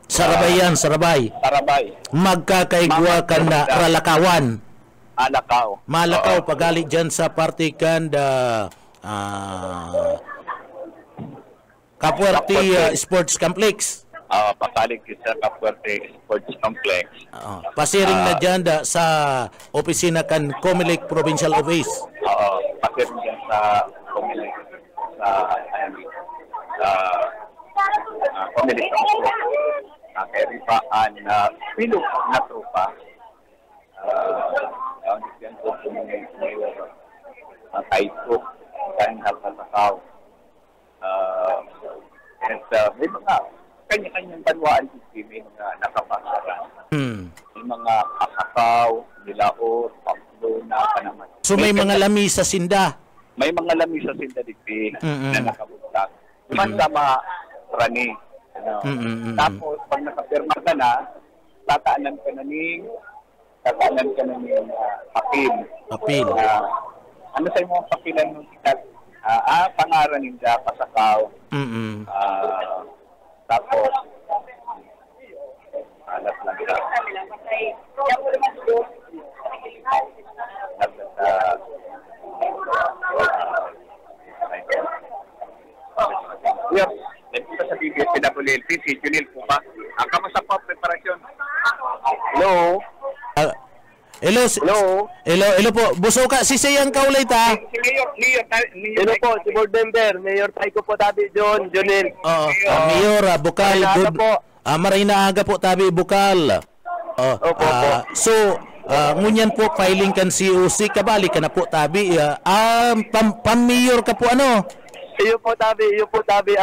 Sarabay yan, sarabay. Magkakaigwa ka na Ralakawan. Malakaw, pagali dyan sa party kan Capuerte Sports Complex. Pasalig sa Capuerte Sports Complex. Pasiring na dyan sa opisina kan COMELEC Provincial Office. Pasiring dyan sa COMELEC. Sa COMELEC. Nakeripaan na pilok na tropa. Yan po ang taito kan Halpatakaw. May mga kanya-kanyang banwaan dito, may mga nakapasaran. May mga kakakaw, nilaot, pamplona, panaman. So may mga lami sa sinda? May mga lami sa sinda dito na nakabutang. Naman sa mga rani. Tapos, pag nakapirma ka na, tataanan ka na ng papil. Papil. Ano sa mga papilan ng sikat? Pangaran ninja, pasakaw. Tapos, alat lang siya. Yes, nandito sa PWLP, si Junil po ba? Ang kamusta po preparasyon? Hello? Hello. Hello po. Buso ka si Sayang Kaulay ta. Si Mayor Hello po, si board member, Mayor Taiko po tabi, Junil. Mayor Bukal. Marinaaga po. Marinaaga po tabi Bukal. Opo. So, ngunyan po filing kan COC, kabali ka na po tabi. Pam-mayor ka po ano? Iyo po tabi,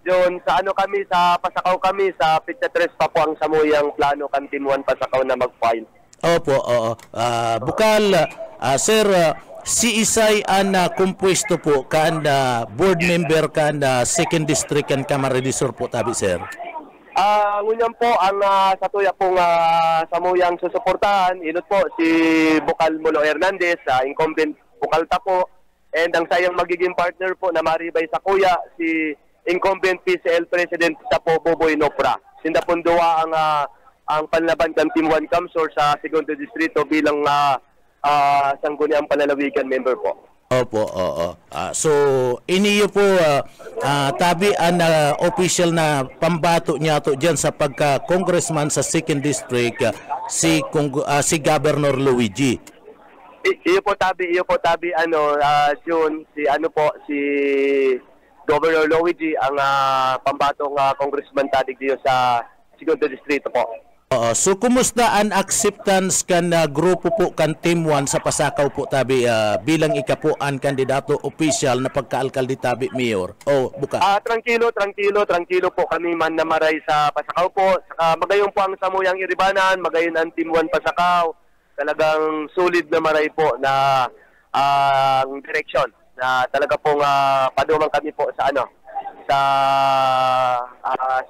John, sa kami, sa Pasakaw kami, sa Pitsa 3 pa po ang samuyang plano kan Team 1 Pasakaw na mag-file. Opo, Bukal, sir, si Isay an kumpuesto po kan board member kan 2nd District kan Camarines po tabi, sir. Ngunyan po ang satuya pong samuyang susuportahan, inot po si Bukal Mulo Hernandez, incumbent Bukal ta po. And ang sayang magiging partner po na maribay sa kuya, si incumbent PCL President sa po Boboy Nopra. Sinda po duwa ang panlaban ng Team 1 Camsor sa 2nd Distrito bilang sangguniang panlalawigan member po. Opo, so, iniyo po tabi ang official na pambato niya to dyan sa pagka-congressman sa 2nd District, si Governor Luigi. Iyo po tabi, June, si Governor Luigi ang pambatong congressman tadig diyo sa 2nd Distrito po. So kumusta ang acceptance kan grupo po kan Team 1 sa Pasakaw po tabi bilang ikapuan kandidato official na pagkaalkalde tabi, Mayor? Buka. Tranquilo po kami man na maray sa Pasakaw po. Magayon po ang samuyang iribanan, magayon ang Team 1 Pasakaw. Talagang solid na maray po na direksyon na talaga pong paduman kami po sa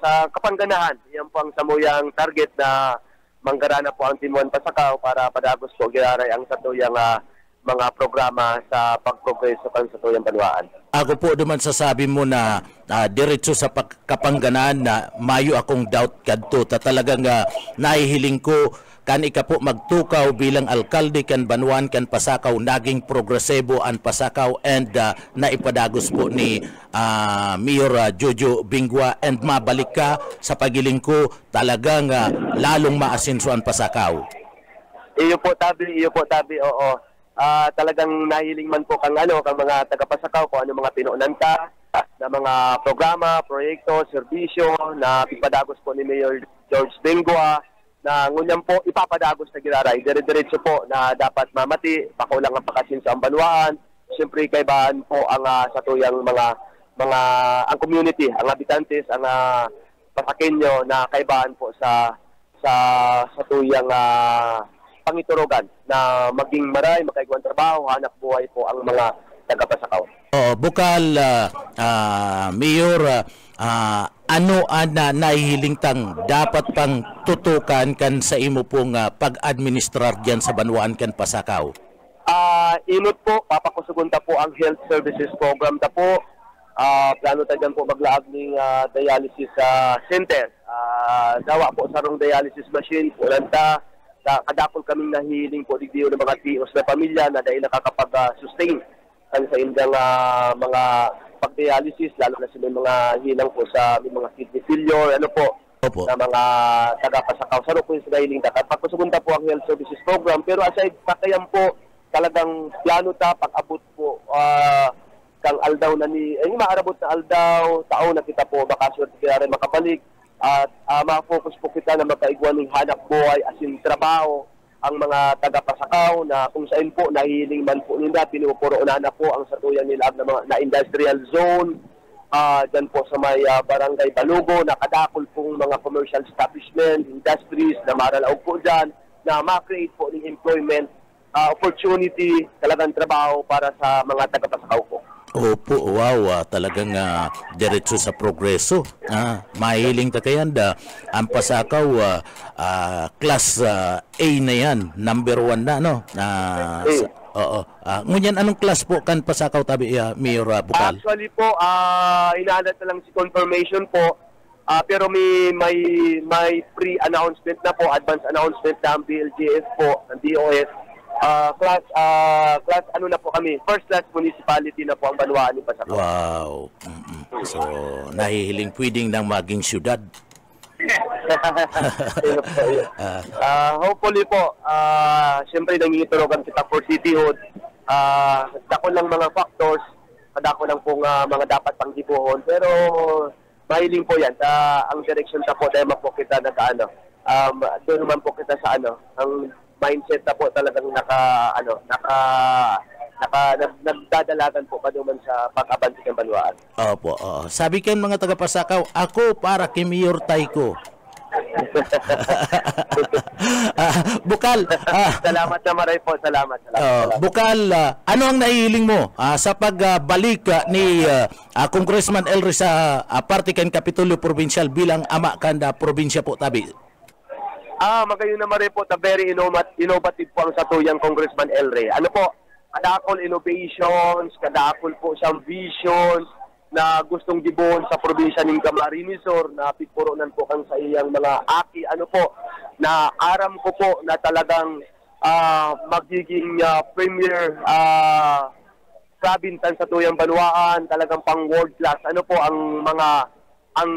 sa kapangganahan. Yan po ang samuyang target na manggarana po ang Team 1 Pasakaw para padagos po giraray ang satuyang mga programa sa pagprogreso kan satuyang banwaan. Ako po duman sasabi mo na diretso sa kapangganahan na mayo akong doubt kadto talagang nahihiling ko kan ika po magtukaw bilang alkalde kan Banwan kan Pasakaw, naging progresibo ang Pasakaw and naipadagos po ni Mayor Jojo Bingwa and mabalik ka sa pagiling ko talagang lalong maasinso ang Pasakaw. Iyo po tabi, oo. Talagang nahiling man po kang mga taga-Pasakaw kung ano mga pinuunan ka na mga programa, proyekto, serbisyo na ipadagos po ni Mayor George Bingwa na ngunyan po ipapadagos na giraray. Dire-diretso po na dapat mamati, pakulang ang pakasin sa Banwaan. Siyempre kaibahan po ang satuyang mga ang community, ang habitantes, ang Pasakenyo na kaibahan po sa satuyang pangiturogan na maging maray, makaigwan trabaho, hanap buhay po ang mga taga-Pasakaw. Bukal, Mayor, ano na nahihiling tang dapat pang tutukan kan sa imo pong pag-administrar diyan sa Banwaan kan Pasakaw? Inot po, papakusugon ta po ang health services program ta po. Plano ta dyan po maglaag ng dialysis center. Dawa po sa rong dialysis machine, ulanta, kadakol kaming nahihiling po digdiyo ng mga tios na pamilya na dahil nakakapag-sustain sa indang mga pag-dialysis, lalo na sa may mga hilang po sa may mga kidney failure, na mga taga-Pasakaw. Saro po yung sinahiling dapat. Pagpasugunta po ang health services program. Pero aside sa kayan po, talagang plano ta, pag-abot po, kang aldaw na yung maarabot na aldaw, taon na kita po, bakasyon kaya rin makabalik. At ma-focus po kita na makaigwan ng hanap buhay, asin trabaho, ang mga taga-Pasakaw na kung saan po nahihiling man po nila, pinupuro na po ang satuyan nila na industrial zone, dyan po sa may barangay Balugo, nakadakol pong mga commercial establishment, industries na maralaog po dyan, na ma-create po ng employment opportunity, talagang trabaho para sa mga taga-Pasakaw po. Opo, wow, talagang diretso sa progreso. Mahiling ta kayan ang Pasakaw, class A na yan, number 1 na, no? Ngunyan, anong class po kan Pasakaw tabi, Mayor Bukal? Actually po, inaalat na lang si confirmation po, pero may pre-announcement na po, advance announcement na ang BLGF po, ang DOF. Class ano na po kami, first class municipality na po ang Banwaan ni Pasakaw. Wow. So, nahihiling pwedeng nang maging syudad. Hopefully po, siyempre nangingitulogan kita for cityhood. Dako lang mga factors, dako lang pong mga dapat pang gibuhon. Pero mahiling po yan. Ang direction ta po, dahil po kita doon naman po kita sa ang mindset na po talagang nagdadalagan po pa naman sa pag-abanti ng banwaan. Opo, sabi kan mga taga-Pasakaw, ako para kay Mayor Taiko. Bukal, salamat na maray po, salamat. Bukal, ano ang nahihiling mo sa pagbalik ni Congressman Elry sa Partikan Kapitolyo Provincial bilang ama kanda probinsya po tabi? Magayon na maray po, very innovative po ang satuyang Congressman Elry. Ano po, kadakol innovations, kadakol po siyang visions na gustong gibuhon sa probinsya ng Camarines Sur, na pigpurunan po kang sa iyang mga aki, na aram ko po na talagang magiging premier kabintan sa tuyang banwaan, talagang pang world class. Ano po ang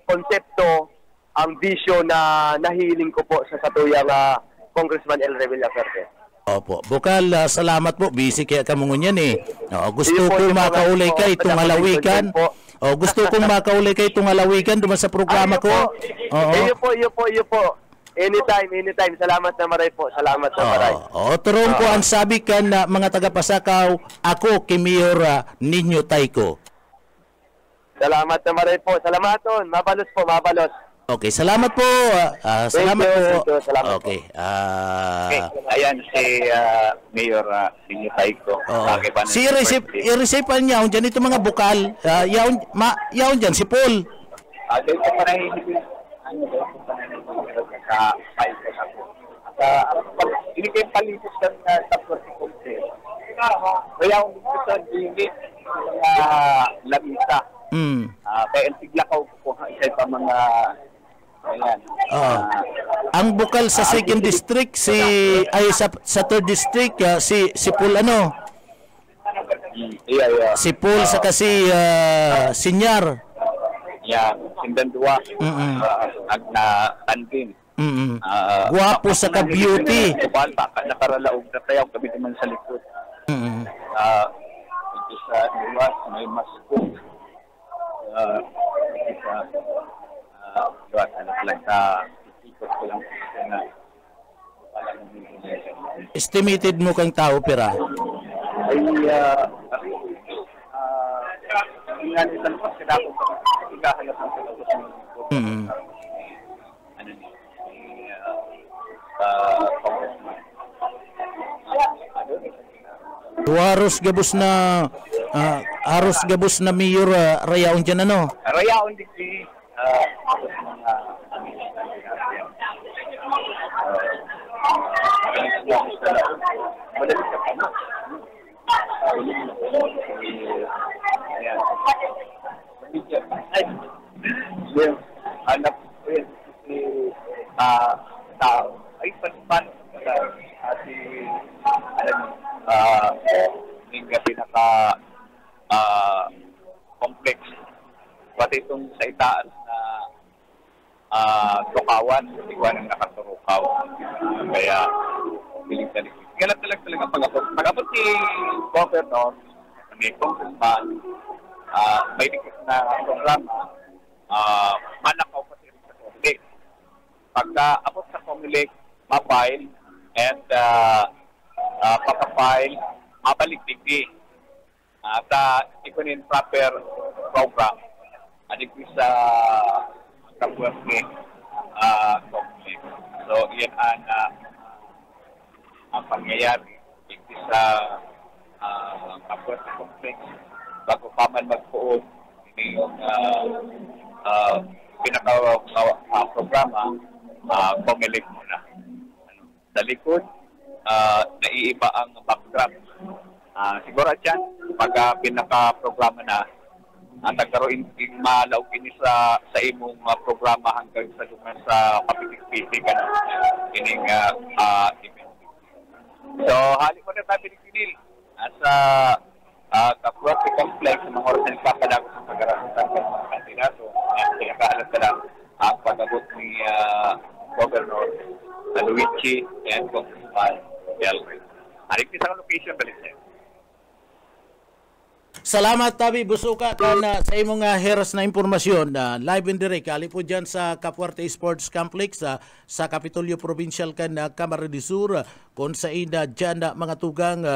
konsepto, ang vision na nahiling ko po sa satuyang Congressman Elry Villaferte. Opo. Bukal, salamat po. Busy kaya ka mo ngunyan eh. Gusto ko makaulay kay itong halawikan. Gusto kong makaulay kay itong halawikan duman sa programa ko. Iyo po. Anytime. Salamat na maray po. Salamat na maray. Turong ko ang sabi kan na mga taga-Pasakaw, ako kay Mayor Ninyo Taiko. Salamat na maray po. Salamaton. Mabalos po, mabalos. Okay, salamat po. Salamat po. Okay. Ayan si Mayor Ninyo Taiko. Si i-receive niya dyan ito mga bukal. Yaon dyan si Paul. Dahil ko panahihigil sa Taiko ako. Hindi kayo palipos ng tapos si Ponce. Kaya ang gusto hindi lamisa. Kaya ang tiglakaw ko po isa pa mga ang bukal sa 2nd district sa 3rd district si Paul si Paul sa kasi Sinyar Sindandua na Tandin guwapo sa ka beauty nakaralaog na tayo kami naman sa likod ito sa luwas may masko estimated mo kang tao pera ay inganitan ko sila ko ikahanap ng Aros gabos na Mayor Rayaon dyan Rayaon di si anak ko yun si tao ay pan si yung pinaka complex pati itong sa itaas na tukawan iwan ang nakaturukaw kaya piling-piling ganap talaga pag-abot si Governor may congressman may dikit na programa manakaw pati rin sa Comelec pagka-abot sa Comelec mapile and papapile mabalik digdi at ikunin proper program adik sa kapuwerte Comelec so yan ang pangyayari digdi sa kapuwerte Comelec bago pa man magpuon ini yung pinaka-programa Comelec muna sa likod naiiba ang backdrop siguro dyan pag pinaka-programa na nagkaroon malaw kini sa imong programa hanggang sa lugar sa kapitik-pitik kining event so hali ko na tabi ni Pinil sa Kapuwerte Complex sa mga oras na nagpapadagos sa pag-arasan sa mga kandidato at pinakaalam ka lang ang pag-abot ni Governor Luigi and Congressman Del Rey. Arik sa location balik niya. Salamat Tabi Busuka na sa imong heras na impormasyon live and direct kali po dyan sa Capuarte Sports Complex sa Kapitolyo Provincial kan Camarines Sur kung sa ina dyan mga tugang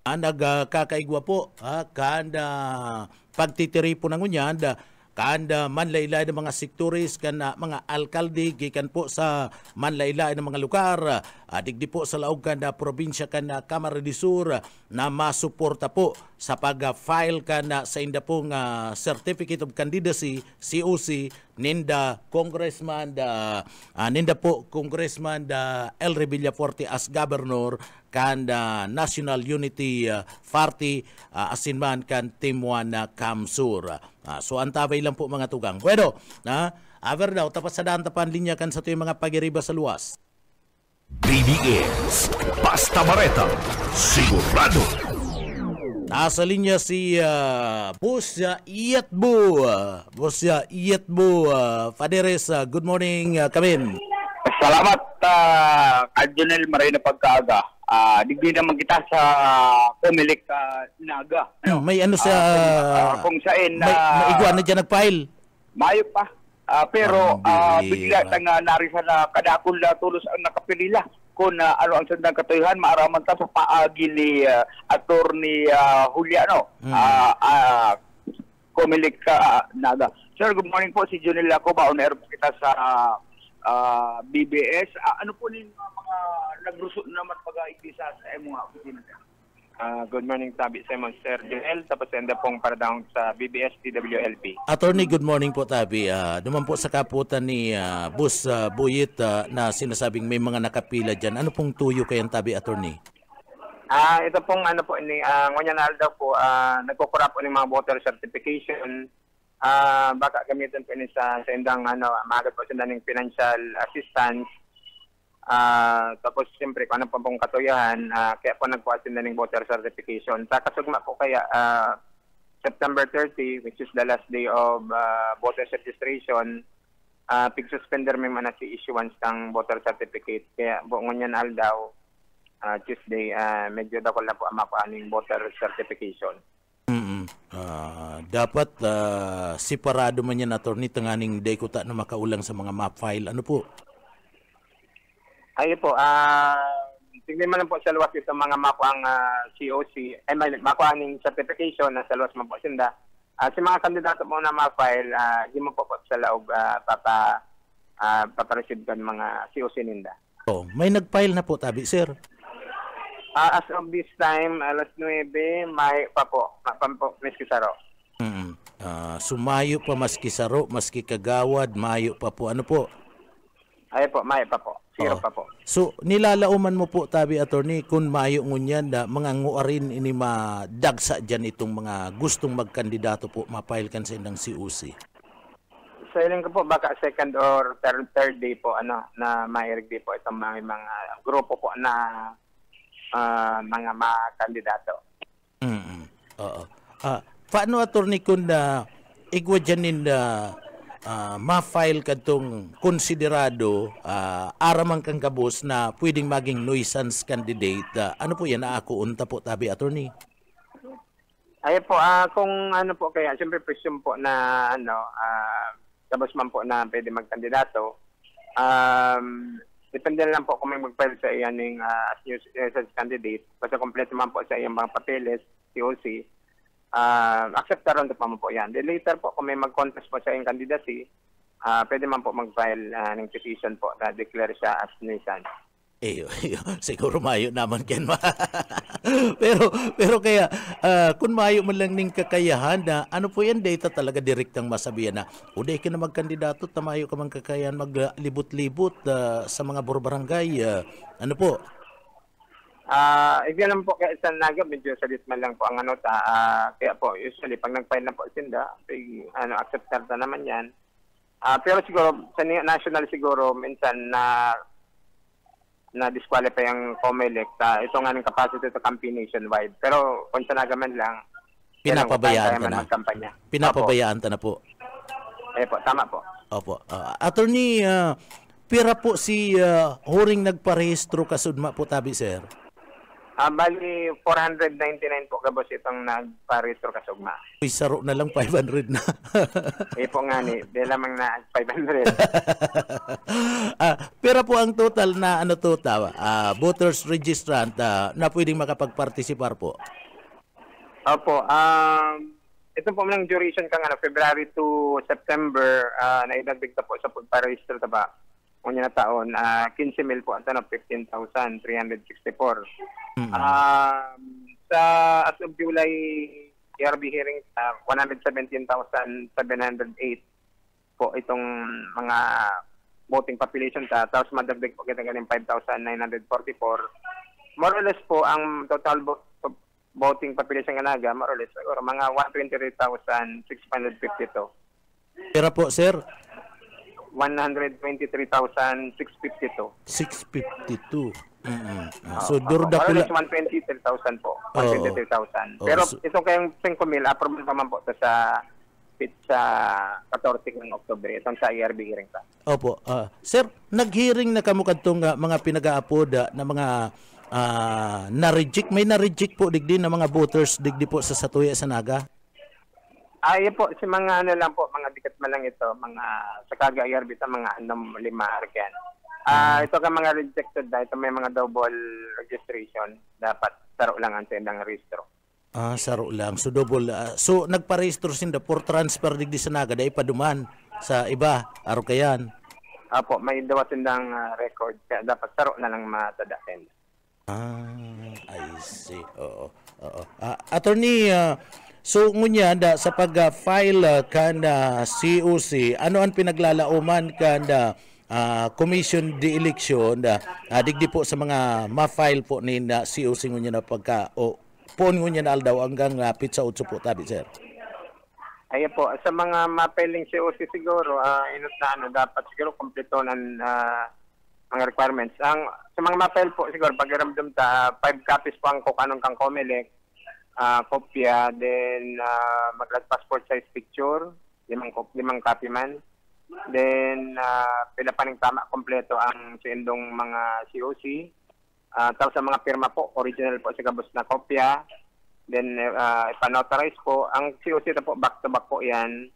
nagkakaigwa po kan pagtitiri po ng unyan kan manlaylay ng mga sektoris kan mga alkalde gikan po sa manlaylay ng mga lugar digdi po sa laog kan probinsya kan Camarines Sur na masuporta po sa pag-file kan sa inda pong Certificate of Candidacy COC ninda Congressman ninda po Congressman El Villaforte as Governor kan National Unity Party asinman kan Timuan Kamsur. So antabay lang po mga tugang. Bueno, aver daw tapat sa daan tapan linya kan sa tuyong mga pagiriba sa luwas. BBS Basta Bareta sigurado. Nasa linya si Busya Ietbo. Busya Ietbo Faderes, good morning Kamin. Salamat Cardinal Marina pagkaaga. Digdi naman kita sa Comelec Naga. May ano sa kung saan may iguan na dyan nag-file. Mayo pa. Pero bigla tang narisa na kadakol na tulos ang nakapilila kung ano ang sandang katuyhan maaraman ta sa paagi ni Attorney Juliano Comelec Naga. Sir, good morning po, si Junel ako, ba-on-air po kita sa BBS. Ano po nin mga nagruso naman pag-aigisa sa mga opisina? Good morning, Tabi Simon, Sir Joel. Tapos enda pong paradang sa BBS TWLP. Attorney, good morning po, Tabi. Naman po sa kaputan ni Bus Buyit na sinasabing may mga nakapila dyan. Ano pong tuyo kayang, Tabi, Attorney? Ito pong ano po, ngunyan daw po, nagkukurap po ng mga voter certification. Baka gamitin po ini sa indang maagat po sila ng financial assistance. Tapos siyempre kung ano pa pong katuyahan, kaya po nagpuas sila ng voter certification. Sa kasugma po kaya September 30, which is the last day of voter registration, pig-suspender may man si issuance ng voter certificate. Kaya buong yan aldaw, Tuesday, medyo daw ko lang po ang makuaning voter certification. Dapat separado man yan, Attorney, tanganing day ko na makaulang sa mga map file. Ano po? Ay po, tignan man lang po sa luwas ito mga makuang COC, makuaning certification na sa luwas man po sinda. Si mga kandidato mo na map file, di mo po sa laog papareceive kan mga COC ninda. May nag-file na po, Tabi, sir? As of this time, alas 9, may pa po, Miss Kisaro. Sumayo pa maski saro, maski kagawad, mayo pa po. Ano po? Ay po, mayo pa po. Zero pa po. So, nilalauman mo po, Tabi, Attorney, kung mayo ngunyan na mga nguarin ini madagsa dyan itong mga gustong magkandidato po, mapile kan sa indang COC. Sa ilang ko po, baka second or third day po, na mairig day po itong mga grupo po na mga kandidato. Paano, Attorney, kung igwa dyan ma-file ka itong konsiderado aramang kang kabos na pwedeng maging nuisance candidate, ano po yan? Ako unta po, Tabi, Attorney? Ay po, kung ano po kaya, siyempre presume po na kabos man po na pwede magkandidato. Depende lang po kung may mag-file sa iyan ng as nuisance candidate. Basta kompleto man po sa iyang mga papeles, COC. Acceptaron pa mo po yan. Then later po, kung may mag-contest po sa iyong candidacy, pwede man po mag-file ng petition po na declare siya as nuisance. Siguro mayo naman ken pero kaya kung mayo man lang ning kakayahan na ano po yan data talaga direktang masabihan na uday ka na magkandidato tamayo ka man kakayahan maglibot-libot sa mga barangay ano po yan lang po kaya sa Naga medyo salit man lang po ang kaya po usually pag nag-file na po sinda accepted na naman yan pero siguro sa national siguro minsan na disqualify ang Comelec ito nga ng capacity to campaign nationwide. Pero kung sa Nagaman lang, pinapabayaan ta na. Pinapabayaan ta na po. Po, tama po. Opo. Attorney, pira po si huring nagparehistro kasudma po tabi, sir? Bali, 499 po kabos itong nagparehistro kasugma. Uy, saro na lang 500 na. Po nga ni, di lamang na 500. Pira po ang total na voters registrant na pwedeng makapagpartisipar po. Opo, ito po lang duration kang February to September na idagdag po sa pagparehistro ba? Unya na taon, 15,000 po at 15,364. Sa as of July ERB hearing, 117,708 po itong mga voting population tapos madagdag po kita galing 5,944. More or less po ang total voting population ng Naga, more or less, or mga 123,652. Pera po, sir? 123,652. 652. So, durda more or pula. less 123,000 po. 123,000. Pero itong kayong 5,000, approve naman po ito sa 14 ng Oktubre. Itong sa ERB hearing pa. Opo. Sir, nag-hearing na kamo kadtong mga pinag-aapoda na mga na-reject. May na-reject po digdi na mga voters digdi po sa Satuya sa Naga? Po, si mga lang po, mga dikat man lang ito, mga sa Kaga-ERB ito, mga 5 arkan. Ito ka mga rejected ito may mga double registration. Dapat saro lang ang sendang registro. Saro lang. So double. So nagpa-registro sinda for transfer digdi sa Naga dahil paduman sa iba. Araw kayan. Po, may dawa sindang record. Kaya dapat saro na lang matadasin. I see. Oo. Attorney, so ngunya sa pag-file kanda COC, ano ang pinaglalauman kanda commission de election digdi po sa mga ma-file po ni COC ngunya na pagka pon ngunya na aldaw hanggang pizza 8 po tabi, sir? Po, sa mga ma-filing COC siguro, inot na dapat siguro kompleto ng mga requirements. Sa mga ma-file po siguro, pag-ramdam 5 copies po ang anong kang COMELEC, kopya, then mag-passport size picture, 5 copy man. Then, pila pa ng tama, kompleto ang sendong mga COC. Tapos sa mga pirma po, original po sa gabos na kopya. Then, ipanotarize po. Ang COC na po, back-to-back po yan.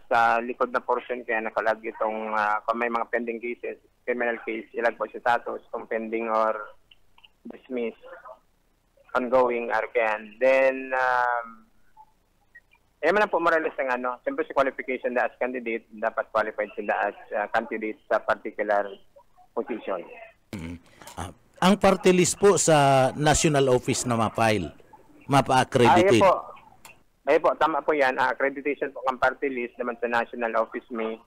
Sa likod na portion kaya nakalag itong kung may mga pending cases, criminal case, ilag po sa status, kung pending or dismissed, ongoing, arkan. Then, man po moralis ng siyempre si qualification na as candidate, dapat qualified sila as candidate sa particular position. Ang party list po sa national office na ma-file, mapa-accredited? Po, tama po yan. Accreditation po ng party list naman sa national office may.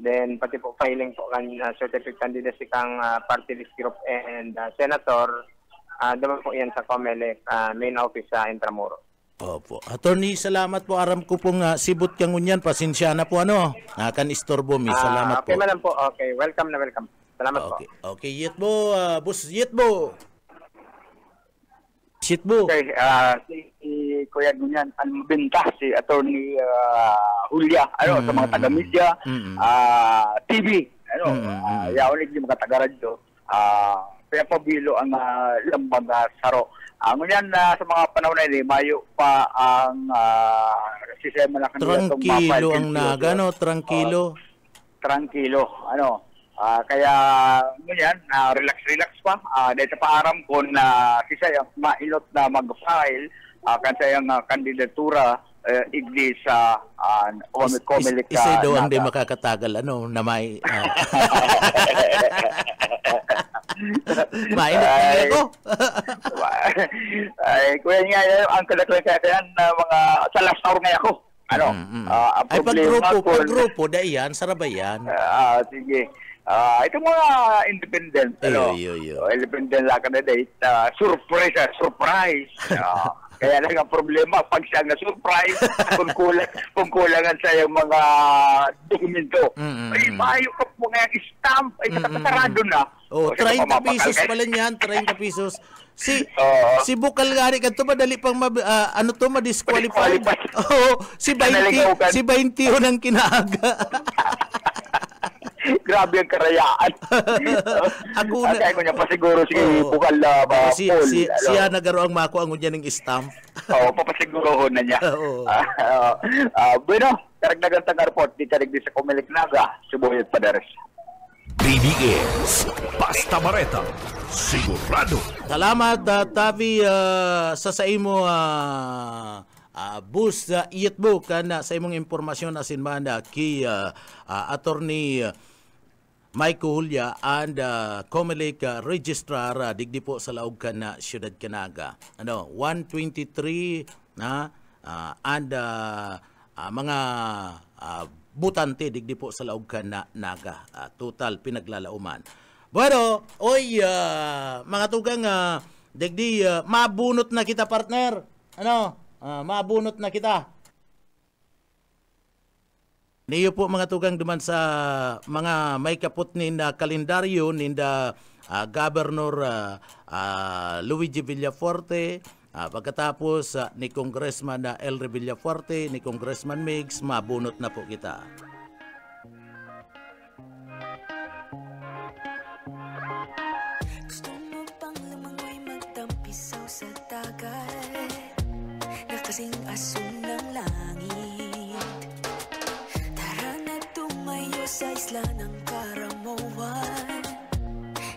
Then, pati po filing po ng certificate candidacy kang party list group and senator, naman po yan sa COMELEC main office sa Intramuros. Opo. Attorney, salamat po. Aram ko pong sibot kang unyan. Pasensya na po kan istorbo mi. Salamat okay po. Okay man po. Okay. Welcome na welcome. Salamat po. Okay. Yetbo. Bus Yetbo. Shitbo. Okay. Si Kuya Gunyan, ang benta si Attorney Julia. Sa mga taga-media. TV. Yaunig yung mga taga-radyo. Kaya pabilo ang ilang mga saro. Ngunyan sa mga panahon na ini, mayo pa ang sistema na kanila itong Tranquilo ang Naga, Tranquilo. Tranquilo. Kaya ngunyan, relax pa. Dahil sa paaram ko na sisayang mailot na mag-file kansayang kandidatura igdi sa COMELEC. Isa daw ang di makakatagal, na may... Mainit na ako. Kuya nga, ang kalaklan kaya mga sa last hour nga ako. Ay, pag-grupo, dayan, sarabayan. Sige. Ito mga independent. Independent lang candidate. Surprise. Kaya lang ang problema, pag siya na-surprise, kung kulangan sa yung mga dokumento. Ay, mayo ka po nga yung stamp. Ay, katasarado na. 30 pesos pala niyan, 30 pesos. Si Bukal gani kadto madali pang ma-disqualified. Oh, si 20 ang kinaaga. Grabe ang karayaan. Ako na. Kaya ko niya pa siguro si Bukal na siya nagaro ang mako ang unya ning stamp. Oo, papasigurohon na niya. Bueno, karagdagan tang report di tarig sa Comelec Naga, Sibuyat Paderes. BDS, Basta Bareta, sigurado. Salamat, Tavi, sa imo bus iyatbo kana sa imong impormasyon asin man kay attorney Mike Julia and Comelec registrar digdi po sa laog kana Siyudad Canaga. 123 na and mga butante digdi po sa laog kana Naga. Total pinaglalauman. Bueno, mga tugang digdi mabunot na kita, partner. Mabunot na kita. Niyo po mga tugang duman sa mga may kaput ninda kalendaryo ninda Governor Luigi Villafuerte, pagkatapos ni Congressman Elry Villafuerte, ni Congressman Migs, mabunot na po kita. Gusto mo pang lumangoy magtampisaw sa dagat, kasing aso ng langit. Tara na tumayo sa isla ng Karamoan,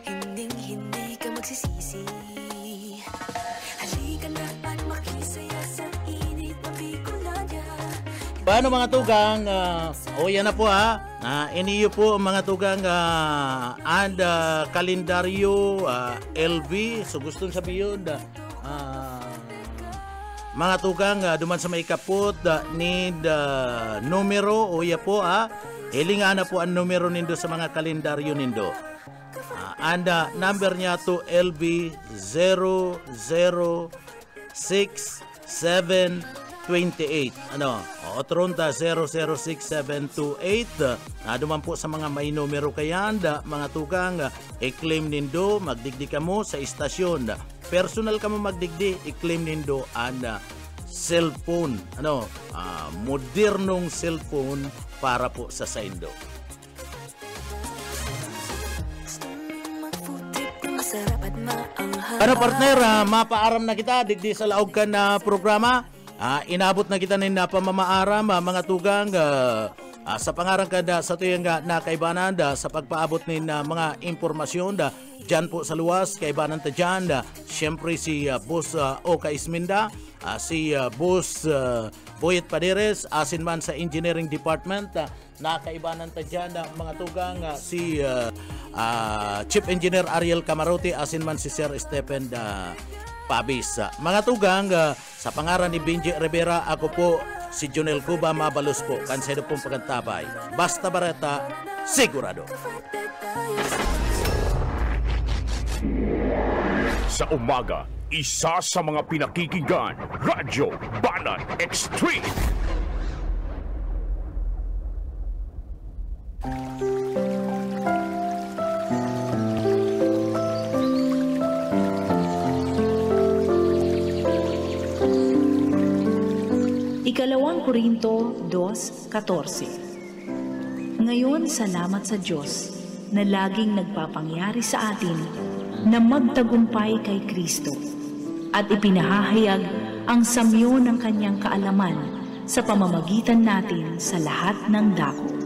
hinding-hindi ka magsisisi. Halika na at makisaya sa init ng Bicolania. Paano mga tugang? Yan na po iniyo po mga tugang and kalendaryo LV. So gustong sabihin mga tugang duman sa may kaput ni numero po hilinga na po ang numero nindo sa mga kalendaryo nindo. And number niya to LB 0066728. Otronta 0066728. Duman po sa mga may numero kayanda mga tugang i-claim nindo, magdigdi ka mo sa istasyon. Personal ka mo magdigdi, i-claim nindo ang cellphone, modernong cellphone para po sa saindo. Partner, mapaaram na kita digdi sa laog ka na programa. Inabot na kita nin pamamaaram mga tugang sa pangarang kada sa tuyang nakaibanan sa pagpaabot nin mga impormasyon dyan po sa luwas kaibanan ta dyan. Siyempre si Boss Oka Isminda, si Boss Boyet Paderes, asin man sa Engineering Department, nakaibanan ta dyan mga tugang si Chief Engineer Ariel Camarote, asin man si Sir Stephen Pabis. Mga tugang, sa pangaran ni Benji Rivera, ako po si Jonel Cuba Mabalos po, kansedo pong pagkantabay. Basta Bareta, sigurado. Sa umaga, isa sa mga pinakikinggan, Radyo Banat Extreme. Ikalawang Korinto 2:14. Ngayon, salamat sa Diyos na laging nagpapangyari sa atin na magtagumpay kay Kristo at ipinahahayag ang samyo ng kanyang kaalaman sa pamamagitan natin sa lahat ng dako.